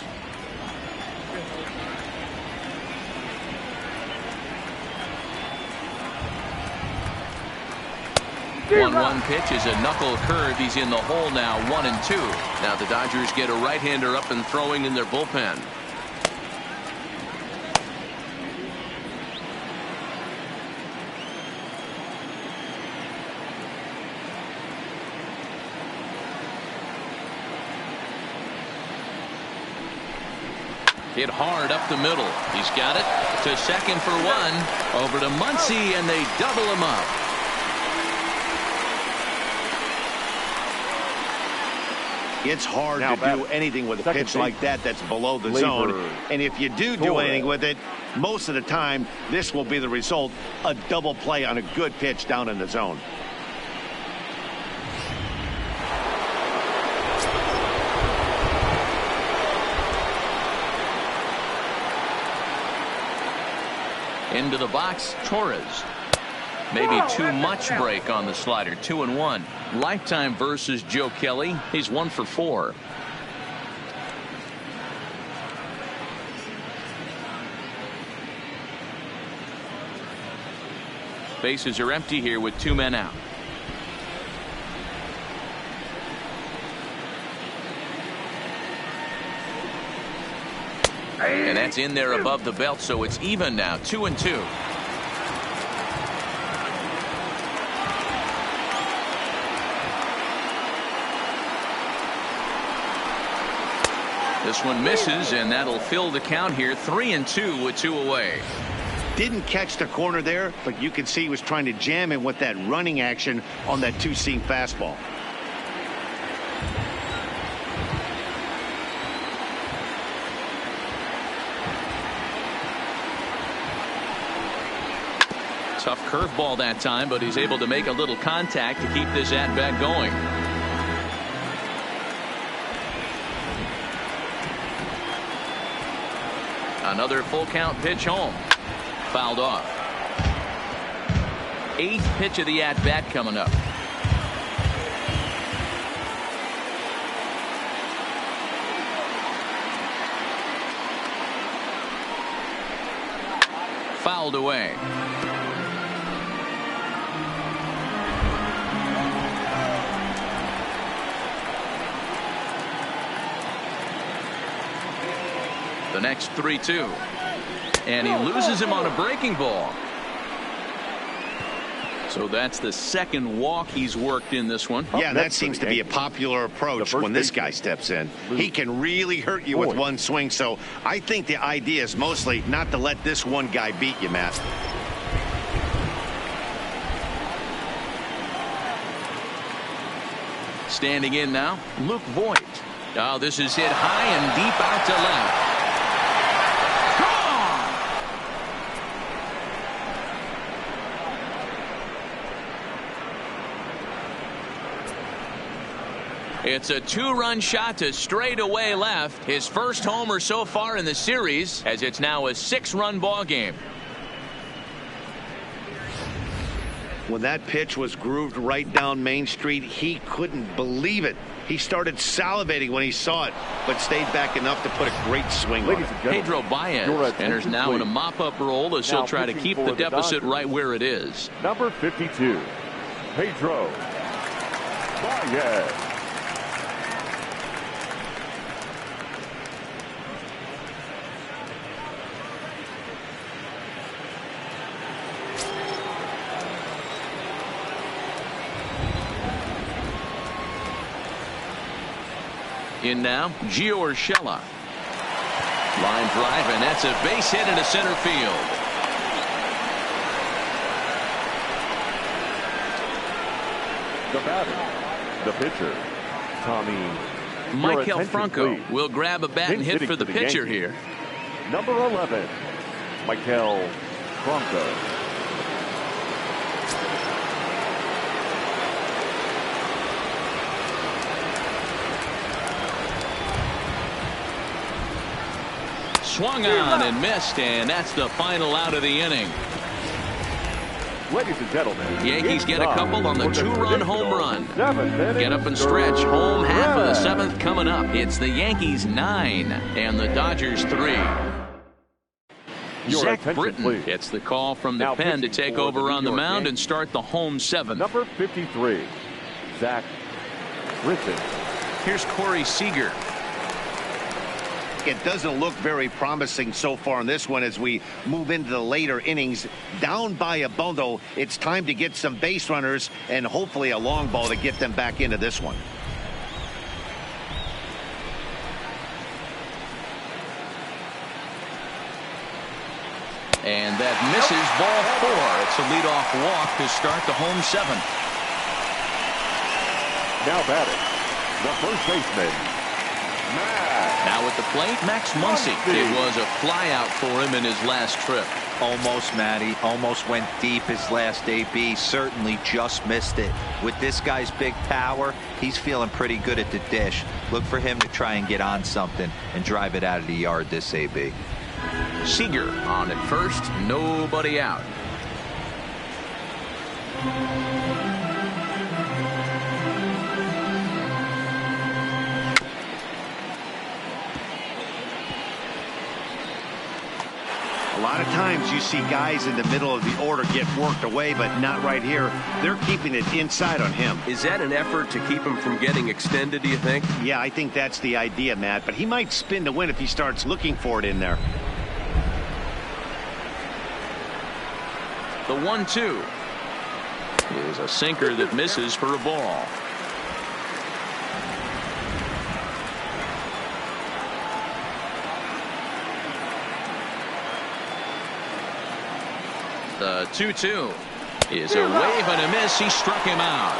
1-1 pitch is a knuckle curve. He's in the hole now, 1-2. Now the Dodgers get a right-hander up and throwing in their bullpen. Hit hard up the middle. He's got it to second for 1. Over to Muncy, and they double him up. It's hard to do anything with a pitch like that that's below the zone. And if you do anything with it, most of the time, this will be the result, a double play on a good pitch down in the zone. Into the box, Torres. Maybe too much break on the slider. 2-1. Lifetime versus Joe Kelly. He's 1 for 4. Bases are empty here with 2 men out. And that's in there above the belt, so it's even now, 2-2. This one misses, and that'll fill the count here, 3-2 with 2 away. Didn't catch the corner there, but you can see he was trying to jam him with that running action on that 2-seam fastball. Tough curveball that time, but he's able to make a little contact to keep this at-bat going. Another full count pitch home. Fouled off. 8th pitch of the at-bat coming up. Fouled away. The next 3-2. And he loses him on a breaking ball. So that's the second walk he's worked in this one. Yeah, that seems to be a popular approach when this guy steps in. He can really hurt you with one swing, so I think the idea is mostly not to let this one guy beat you, Matt. Standing in now, Luke Voigt. Oh, this is hit high and deep out to left. It's a 2-run shot to straightaway left. His first homer so far in the series, as it's now a 6-run ball game. When that pitch was grooved right down Main Street, he couldn't believe it. He started salivating when he saw it, but stayed back enough to put a great swing on it. Pedro Baez enters now in a mop-up role as he'll try to keep the deficit right where it is. Number 52, Pedro Baez. In now, Gio Urshela. Line drive, and that's a base hit into center field. The batter, the pitcher, Tommy. Michael Franco will grab a bat and hit for the pitcher here. Number 11, Michael Franco. Swung on and missed, and that's the final out of the inning. Ladies and gentlemen, Yankees get a couple on the 2-run home run. Get up and stretch. Home half of the 7th coming up. It's the Yankees 9 and the Dodgers 3. Your Zach attention, Britton please. gets the call from the Now pen to pitching take for over the on New the York mound and Yankees. start the home seventh. Number 53, Zach Britton. Here's Corey Seager. It doesn't look very promising so far in this one as we move into the later innings. Down by a bundle, it's time to get some base runners and hopefully a long ball to get them back into this one. And that misses ball 4. It's a leadoff walk to start the home seventh. Now batting, the first baseman, Max. Now at the plate, Max Muncy. It was a flyout for him in his last trip. Almost, Matty. Almost went deep his last AB. Certainly just missed it. With this guy's big power, he's feeling pretty good at the dish. Look for him to try and get on something and drive it out of the yard this AB. Seager on at first, nobody out. A lot of times you see guys in the middle of the order get worked away, but not right here. They're keeping it inside on him. Is that an effort to keep him from getting extended, do you think? Yeah, I think that's the idea, Matt, but he might spin to win if he starts looking for it in there. The 1-2 is a sinker that misses for a ball. The 2-2 is a wave and a miss. He struck him out.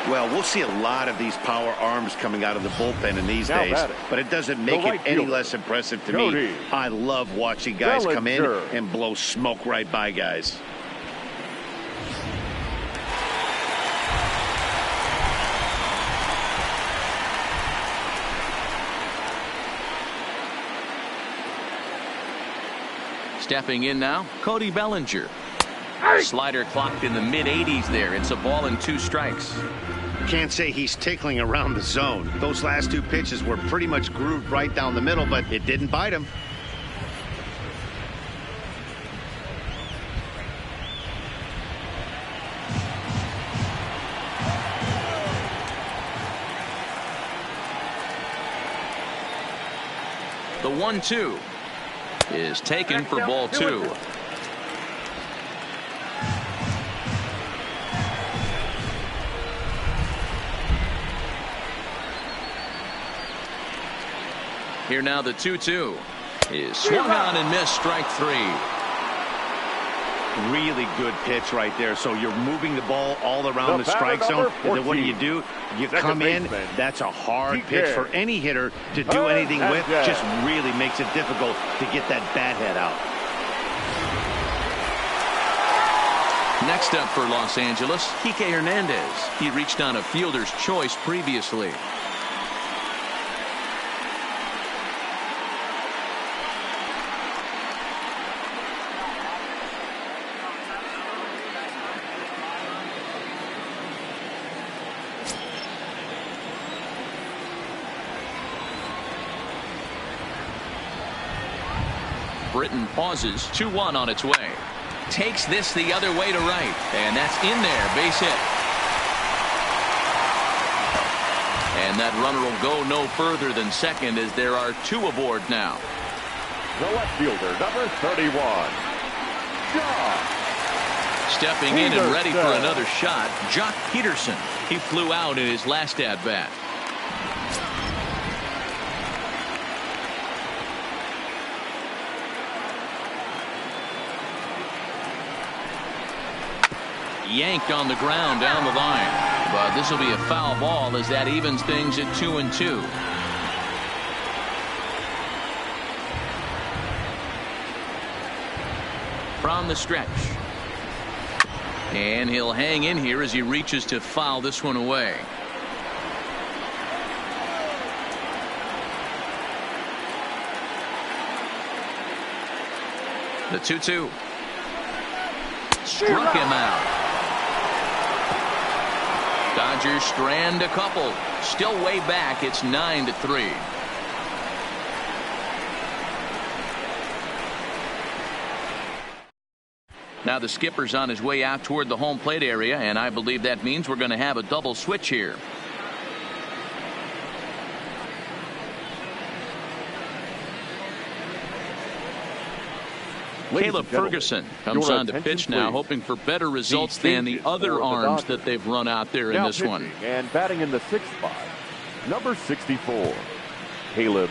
Well, we'll see a lot of these power arms coming out of the bullpen in these Now days, batting. but it doesn't make right it any fielder, less impressive to Cody me. I love watching guys come in Bellinger. and blow smoke right by guys. Stepping in now, Cody Bellinger. Slider clocked in the mid-80s there. It's a ball and 2 strikes. Can't say he's tickling around the zone. Those last 2 pitches were pretty much grooved right down the middle, but it didn't bite him. The 1-2 is taken for ball 2. Here now the 2-2 is swung on and missed, strike 3. Really good pitch right there. So you're moving the ball all around the strike zone. And then what do? You come in. That's a hard pitch for any hitter to do anything with. Just really makes it difficult to get that bat head out. Next up for Los Angeles, Kike Hernandez. He reached on a fielder's choice previously. Britton pauses. 2-1 on its way. Takes this the other way to right. And that's in there. Base hit. And that runner will go no further than second as there are 2 aboard now. The left fielder, number 31, Jock. Stepping in and ready for another shot, Jock Peterson. He flew out in his last at-bat. Yanked on the ground down the line, but this will be a foul ball as that evens things at 2-2. From the stretch, and he'll hang in here as he reaches to foul this one away. The 2-2 struck him out. Dodgers strand a couple. Still way back. It's 9-3. Now the skipper's on his way out toward the home plate area, and I believe that means we're going to have a double switch here. Caleb Ferguson comes on to pitch now, hoping for better results than the other arms that they've run out there in this one. And batting in the 6th spot, number 64, Caleb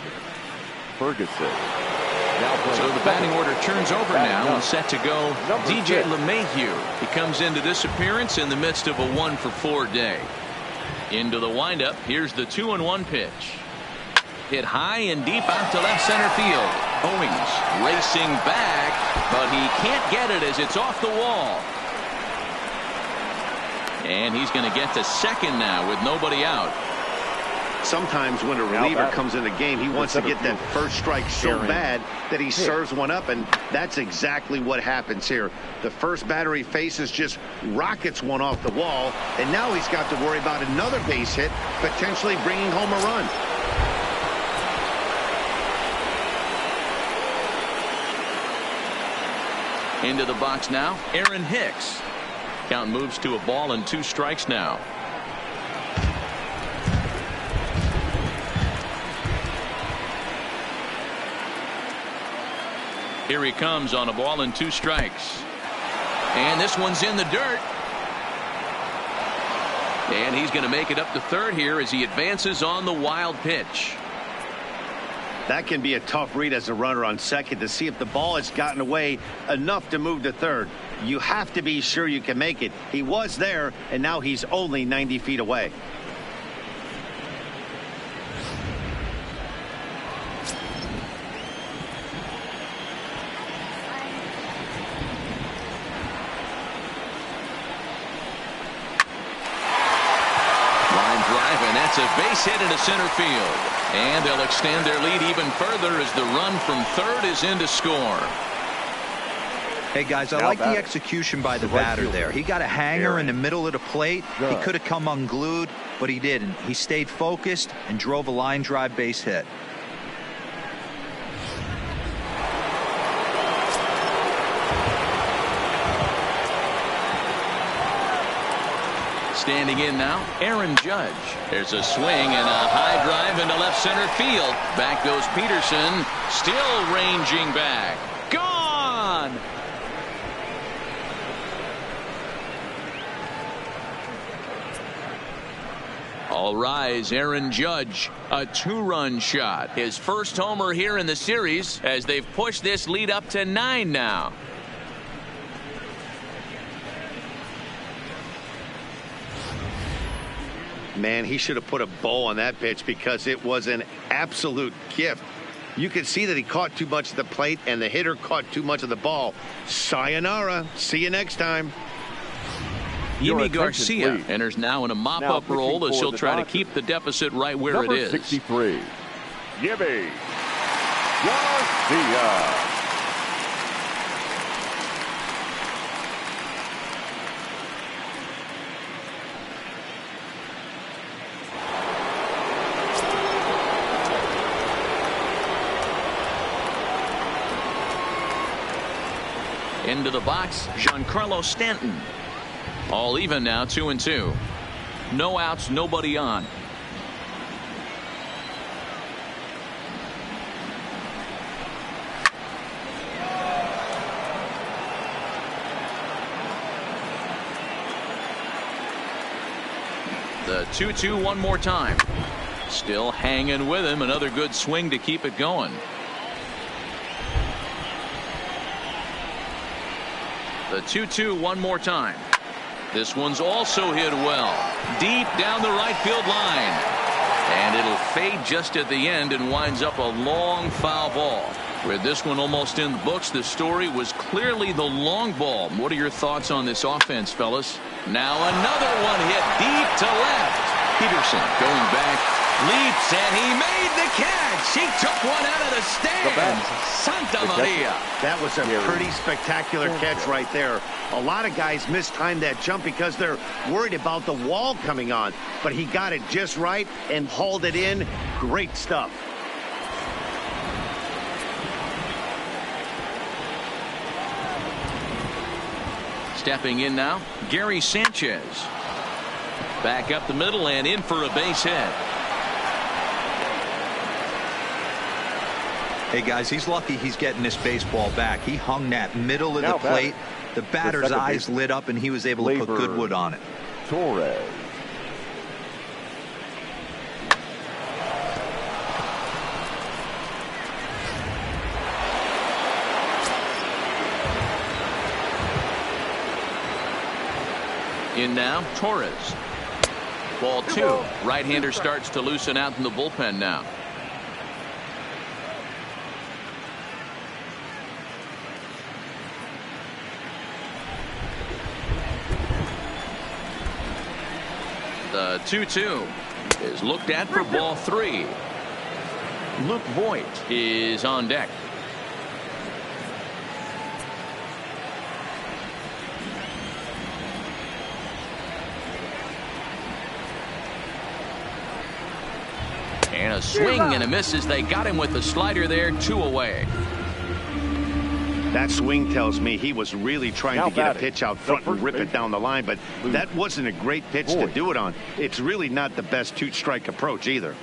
Ferguson. So the batting order turns over now and set to go DJ LeMahieu. He comes into this appearance in the midst of a 1-for-4 day. Into the windup. Here's the 2-1 pitch. Hit high and deep out to left center field. Owings racing back, but he can't get it as it's off the wall. And he's going to get to second now with nobody out. Sometimes when a reliever comes in the game, he wants to get that first strike so bad that he serves one up, and that's exactly what happens here. The first batter he faces just rockets one off the wall, and now he's got to worry about another base hit, potentially bringing home a run. Into the box now, Aaron Hicks. Count moves to a ball and 2 strikes now. Here he comes on a ball and 2 strikes. And this one's in the dirt. And he's going to make it up to third here as he advances on the wild pitch. That can be a tough read as a runner on second to see if the ball has gotten away enough to move to third. You have to be sure you can make it. He was there, and now he's only 90 feet away. That's a base hit into center field. And they'll extend their lead even further as the run from third is in to score. Hey, guys, I like the execution by the batter there. He got a hanger in the middle of the plate. He could have come unglued, but he didn't. He stayed focused and drove a line drive base hit. Standing in now, Aaron Judge. There's a swing and a high drive into left center field. Back goes Peterson, still ranging back. Gone! All rise, Aaron Judge, a 2-run shot. His first homer here in the series as they've pushed this lead up to 9 now. Man, he should have put a bow on that pitch because it was an absolute gift. You could see that he caught too much of the plate and the hitter caught too much of the ball. Sayonara. See you next time. Yimi Garcia enters now in a mop-up role as he'll try to keep the deficit right where it is. 63, Yimi Garcia. Into the box, Giancarlo Stanton. All even now, 2-2. No outs, nobody on. The 2-2 one more time. Still hanging with him. Another good swing to keep it going. The 2-2 one more time. This one's also hit well. Deep down the right field line. And it'll fade just at the end and winds up a long foul ball. With this one almost in the books, the story was clearly the long ball. What are your thoughts on this offense, fellas? Now another one hit deep to left. Peterson going back. Leaps, and he made the catch. He took one out of the stands. Santa Maria. That was a pretty spectacular catch right there. A lot of guys mistimed that jump because they're worried about the wall coming on. But he got it just right and hauled it in. Great stuff. Stepping in now, Gary Sanchez. Back up the middle and in for a base hit. Hey guys, he's lucky he's getting this baseball back. He hung that middle of the plate. The batter's eyes lit up and he was able to put good wood on it. Torres. In now, Torres. Ball 2. Right-hander starts to loosen out in the bullpen now. The 2-2 is looked at for ball 3. Luke Voigt is on deck. And a swing and a miss as they got him with the slider there. 2 away. That swing tells me he was really trying to get a pitch out front and rip it down the line, but that wasn't a great pitch to do it on. It's really not the best two-strike approach either.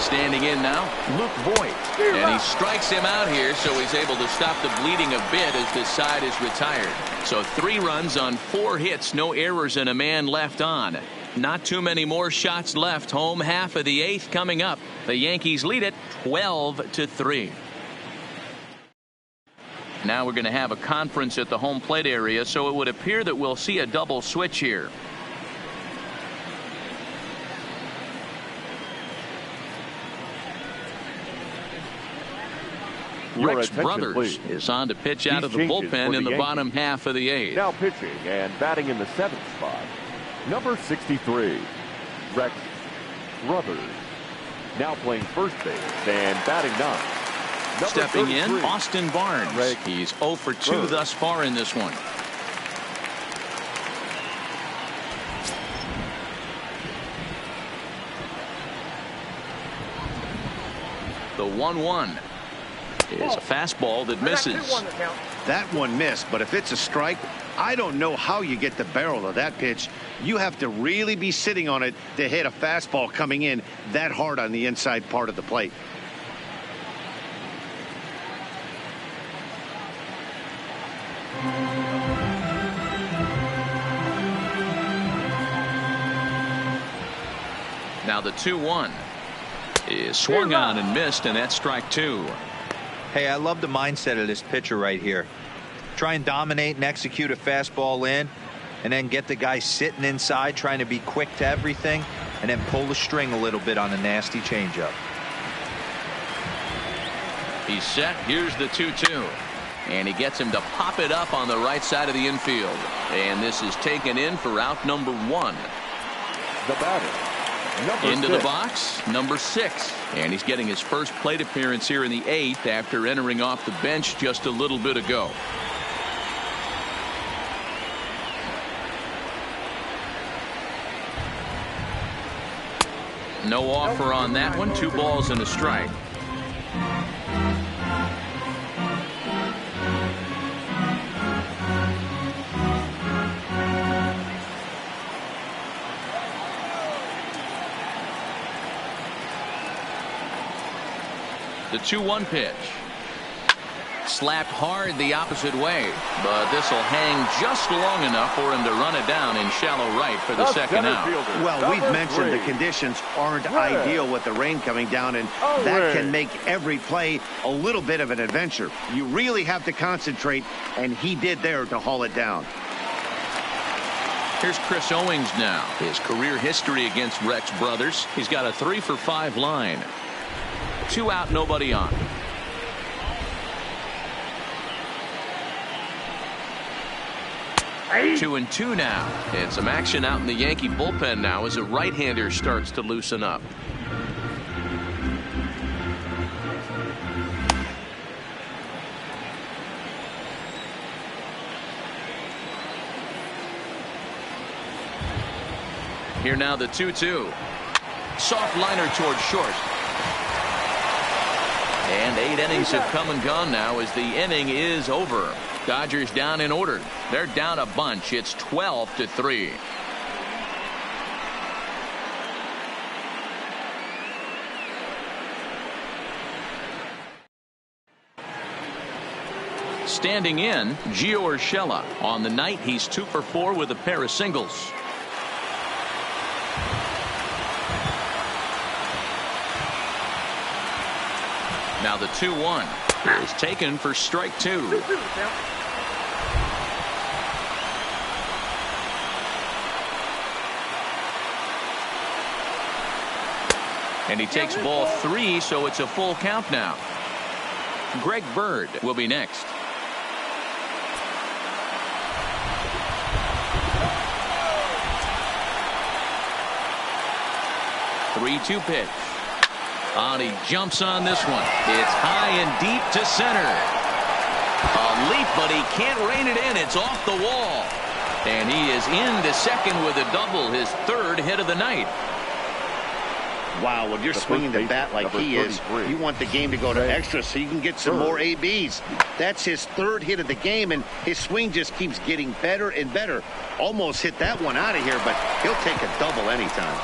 Standing in now, Luke Voigt. And he strikes him out here, so he's able to stop the bleeding a bit as the side is retired. So 3 runs on 4 hits, no errors, and a man left on. Not too many more shots left. Home half of the 8th coming up. The Yankees lead it 12-3. Now we're going to have a conference at the home plate area, so it would appear that we'll see a double switch here. Rex Brothers is on to pitch out of the bullpen in the bottom half of the 8th. Now pitching and batting in the 7th spot, number 63, Rex Brothers. Now playing first base and batting 9. Stepping in, Austin Barnes. He's 0 for 2 thus far in this one. The 1-1 is a fastball that misses. That one missed, but if it's a strike, I don't know how you get the barrel of that pitch. You have to really be sitting on it to hit a fastball coming in that hard on the inside part of the plate. Now the 2-1 is swung on and missed, and that's strike 2. Hey, I love the mindset of this pitcher right here. Try and dominate and execute a fastball in, and then get the guy sitting inside trying to be quick to everything, and then pull the string a little bit on a nasty changeup. He's set. Here's the 2-2. And he gets him to pop it up on the right side of the infield. And this is taken in for out number 1. The batter. Into the box, number 6. And he's getting his first plate appearance here in the 8th after entering off the bench just a little bit ago. No offer on that one. 2 balls and a strike. The 2-1 pitch. Slapped hard the opposite way, but this will hang just long enough for him to run it down in shallow right for the second out. Well, we've mentioned the conditions aren't ideal with the rain coming down, and that can make every play a little bit of an adventure. You really have to concentrate, and he did there to haul it down. Here's Chris Owings now. His career history against Rex Brothers. He's got a 3 for 5 line. 2 out, nobody on. Hey. 2-2 now. And some action out in the Yankee bullpen now as a right-hander starts to loosen up. Here now the 2-2. Soft liner towards short. And 8 innings have come and gone now as the inning is over. Dodgers down in order. They're down a bunch. It's 12-3. Standing in, Gio Urshela. On the night, he's 2 for 4 with a pair of singles. Now the 2-1 is taken for strike 2. And he takes ball 3, so it's a full count now. Greg Bird will be next. 3-2 pitch. And he jumps on this one. It's high and deep to center. A leap, but he can't rein it in. It's off the wall. And he is into second with a double, his 3rd hit of the night. Wow, when you're swinging the bat like he is, you want the game to go to extra so you can get some more ABs. That's his 3rd hit of the game, and his swing just keeps getting better and better. Almost hit that one out of here, but he'll take a double anytime.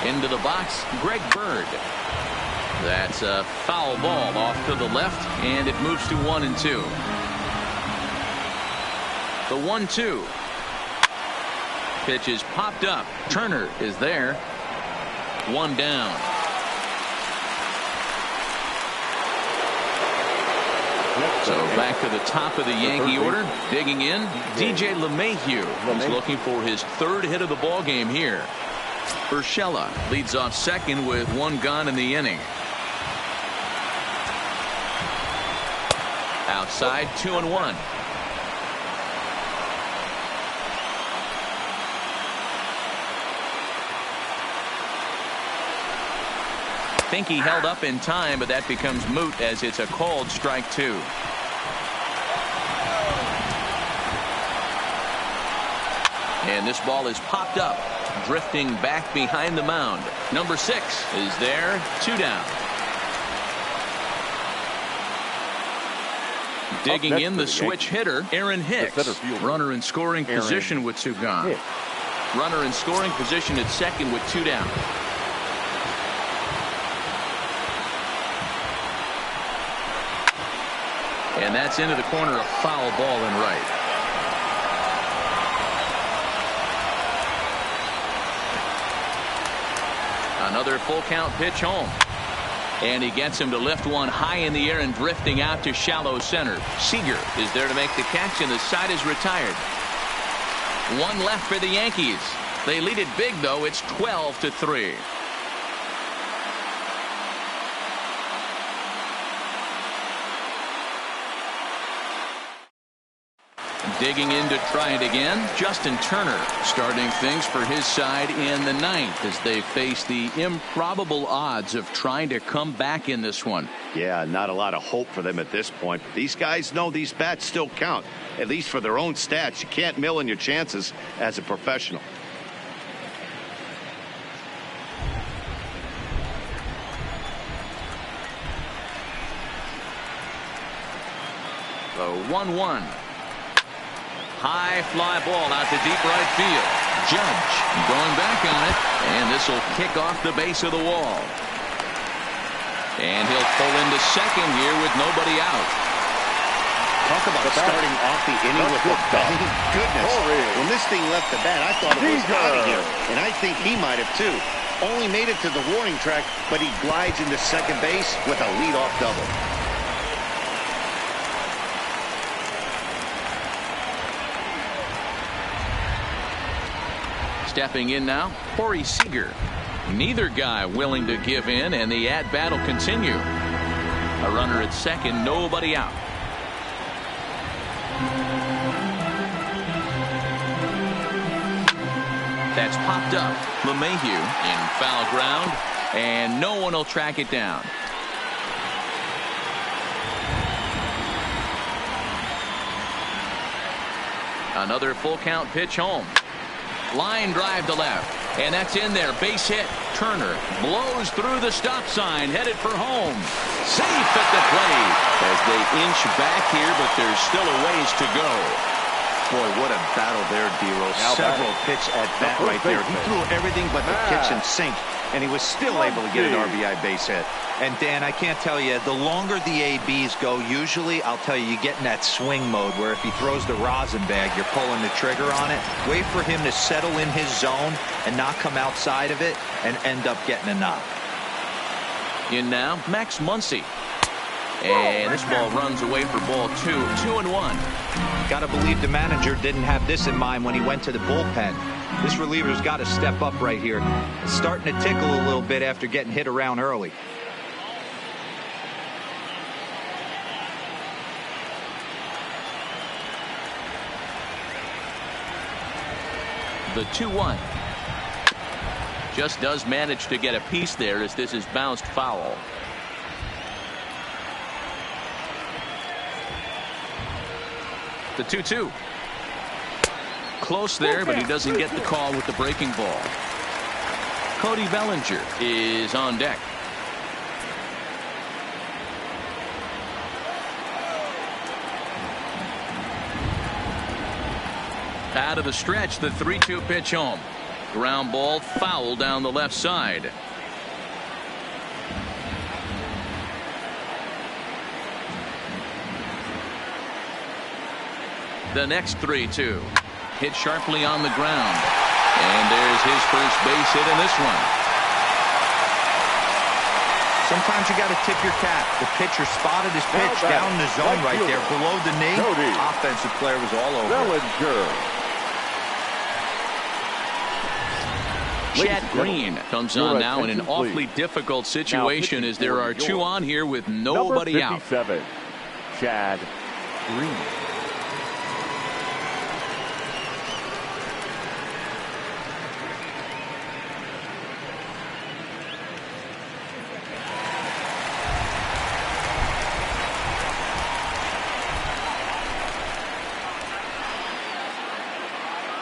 Into the box, Greg Bird. That's a foul ball off to the left, and it moves to 1-2. The 1-2. Pitch is popped up. Turner is there. 1 down. So back to the top of the Yankee order. Digging in, DJ LeMahieu. He's looking for his 3rd hit of the ball game here. Urshela leads off second with 1 gone in the inning. Outside, 2-1. Think he held up in time, but that becomes moot as it's a called strike 2. And this ball is popped up, drifting back behind the mound. Number 6 is there, 2 down. Digging in the switch hitter, Aaron Hicks. Runner in scoring position with 2 gone. Runner in scoring position at second with 2 down. And that's into the corner, a foul ball in right. Another full count pitch home. And he gets him to lift one high in the air and drifting out to shallow center. Seager is there to make the catch, and the side is retired. 1 left for the Yankees. They lead it big, though. It's 12-3. Digging in to try it again, Justin Turner starting things for his side in the 9th as they face the improbable odds of trying to come back in this one. Yeah, not a lot of hope for them at this point. These guys know these bats still count, at least for their own stats. You can't mill in your chances as a professional. The 1-1. High fly ball out to deep right field. Judge going back on it, and this will kick off the base of the wall. And he'll pull into second here with nobody out. Talk about starting off the inning with a bang. Goodness. When this thing left the bat, I thought it was out of here. And I think he might have too. Only made it to the warning track, but he glides into second base with a leadoff double. Stepping in now, Corey Seager. Neither guy willing to give in, and the at-bat will continue. A runner at second, nobody out. That's popped up. LeMahieu in foul ground, and no one will track it down. Another full count pitch home. Line drive to left. And that's in there. Base hit. Turner blows through the stop sign, headed for home. Safe at the plate as they inch back here, but there's still a ways to go. Boy, what a battle there, D-Rose. Several pitch at bat right there. He threw everything but the kitchen sink, and he was still able to get an RBI base hit. And, Dan, I can't tell you, the longer the ABs go, usually, I'll tell you get in that swing mode where if he throws the rosin bag, you're pulling the trigger on it. Wait for him to settle in his zone and not come outside of it and end up getting a knock. In now, Max Muncy. And this ball runs away for ball 2. 2-1. Got to believe the manager didn't have this in mind when he went to the bullpen. This reliever's got to step up right here. It's starting to tickle a little bit after getting hit around early. The 2-1. Just does manage to get a piece there as this is bounced foul. The 2-2. Close there, but he doesn't get the call with the breaking ball. Cody Bellinger is on deck. Out of the stretch, the 3-2 pitch home. Ground ball foul down the left side. The next 3-2. Hit sharply on the ground. And there's his first base hit in this one. Sometimes you got to tip your cap. The pitcher spotted his pitch down in the zone right there below the knee. Offensive player was all over. Bellinger. Chad Green comes on now in an awfully difficult situation as there are 2 on here with nobody out. 57, Chad Green.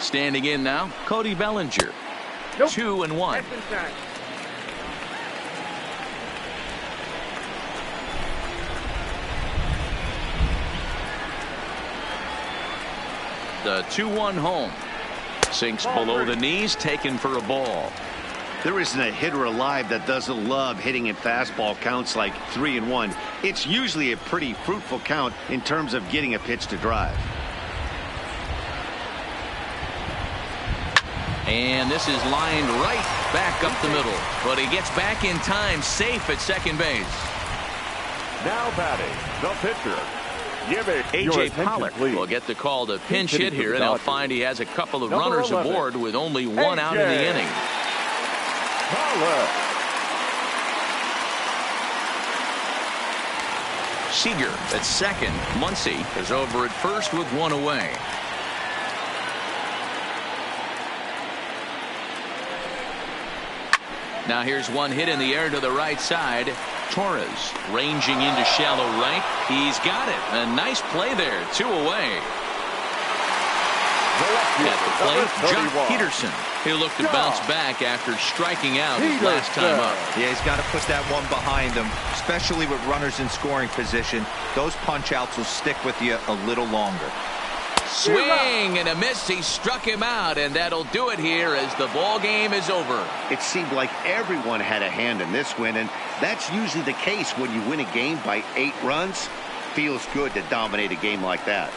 Standing in now, Cody Bellinger. 2-1. The 2-1 home. Sinks below the knees, taken for a ball. There isn't a hitter alive that doesn't love hitting at fastball counts like 3-1. It's usually a pretty fruitful count in terms of getting a pitch to drive. And this is lined right back up the middle. But he gets back in time, safe at second base. Now batting, the pitcher. A.J. Pollock will get the call to pinch hit here, and they'll find he has a couple of runners aboard with only one out in the inning. Seager at second. Muncy is over at first with one away. Now here's one hit in the air to the right side. Torres ranging into shallow right. He's got it. A nice play there. 2 away. At the plate, John Peterson, who looked to bounce back after striking out his last time up. Yeah, he's got to put that one behind him, especially with runners in scoring position. Those punch outs will stick with you a little longer. Swing and a miss. He struck him out, and that'll do it here as the ball game is over. It seemed like everyone had a hand in this win, and that's usually the case when you win a game by 8 runs. Feels good to dominate a game like that.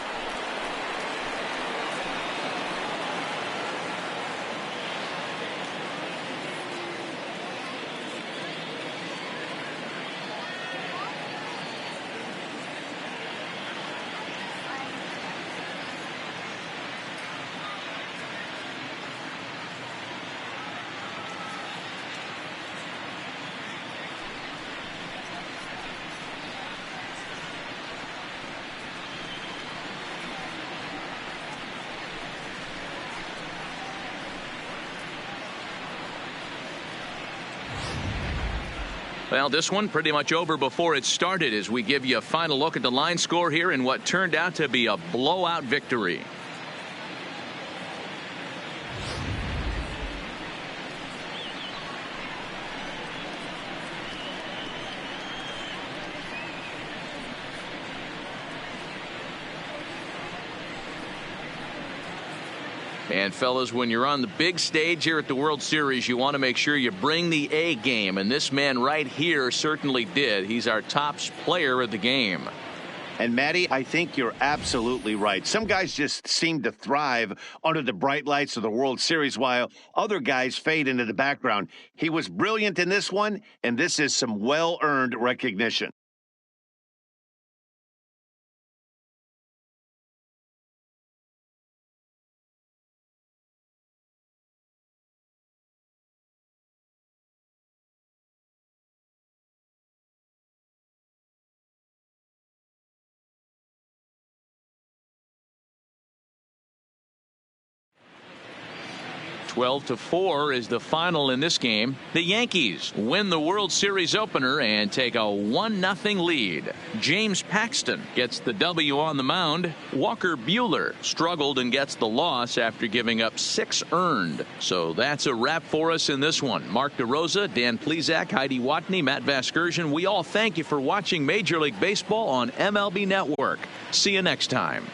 Well, this one pretty much over before it started as we give you a final look at the line score here in what turned out to be a blowout victory. And fellas, when you're on the big stage here at the World Series, you want to make sure you bring the A game, and this man right here certainly did. He's our top player of the game. And Matty, I think you're absolutely right. Some guys just seem to thrive under the bright lights of the World Series while other guys fade into the background. He was brilliant in this one, and this is some well-earned recognition. (12-4) is the final in this game. The Yankees win the World Series opener and take a 1-0 lead. James Paxton gets the W on the mound. Walker Buehler struggled and gets the loss after giving up 6 earned. So that's a wrap for us in this one. Mark DeRosa, Dan Plesac, Heidi Watney, Matt Vasgersian. We all thank you for watching Major League Baseball on MLB Network. See you next time.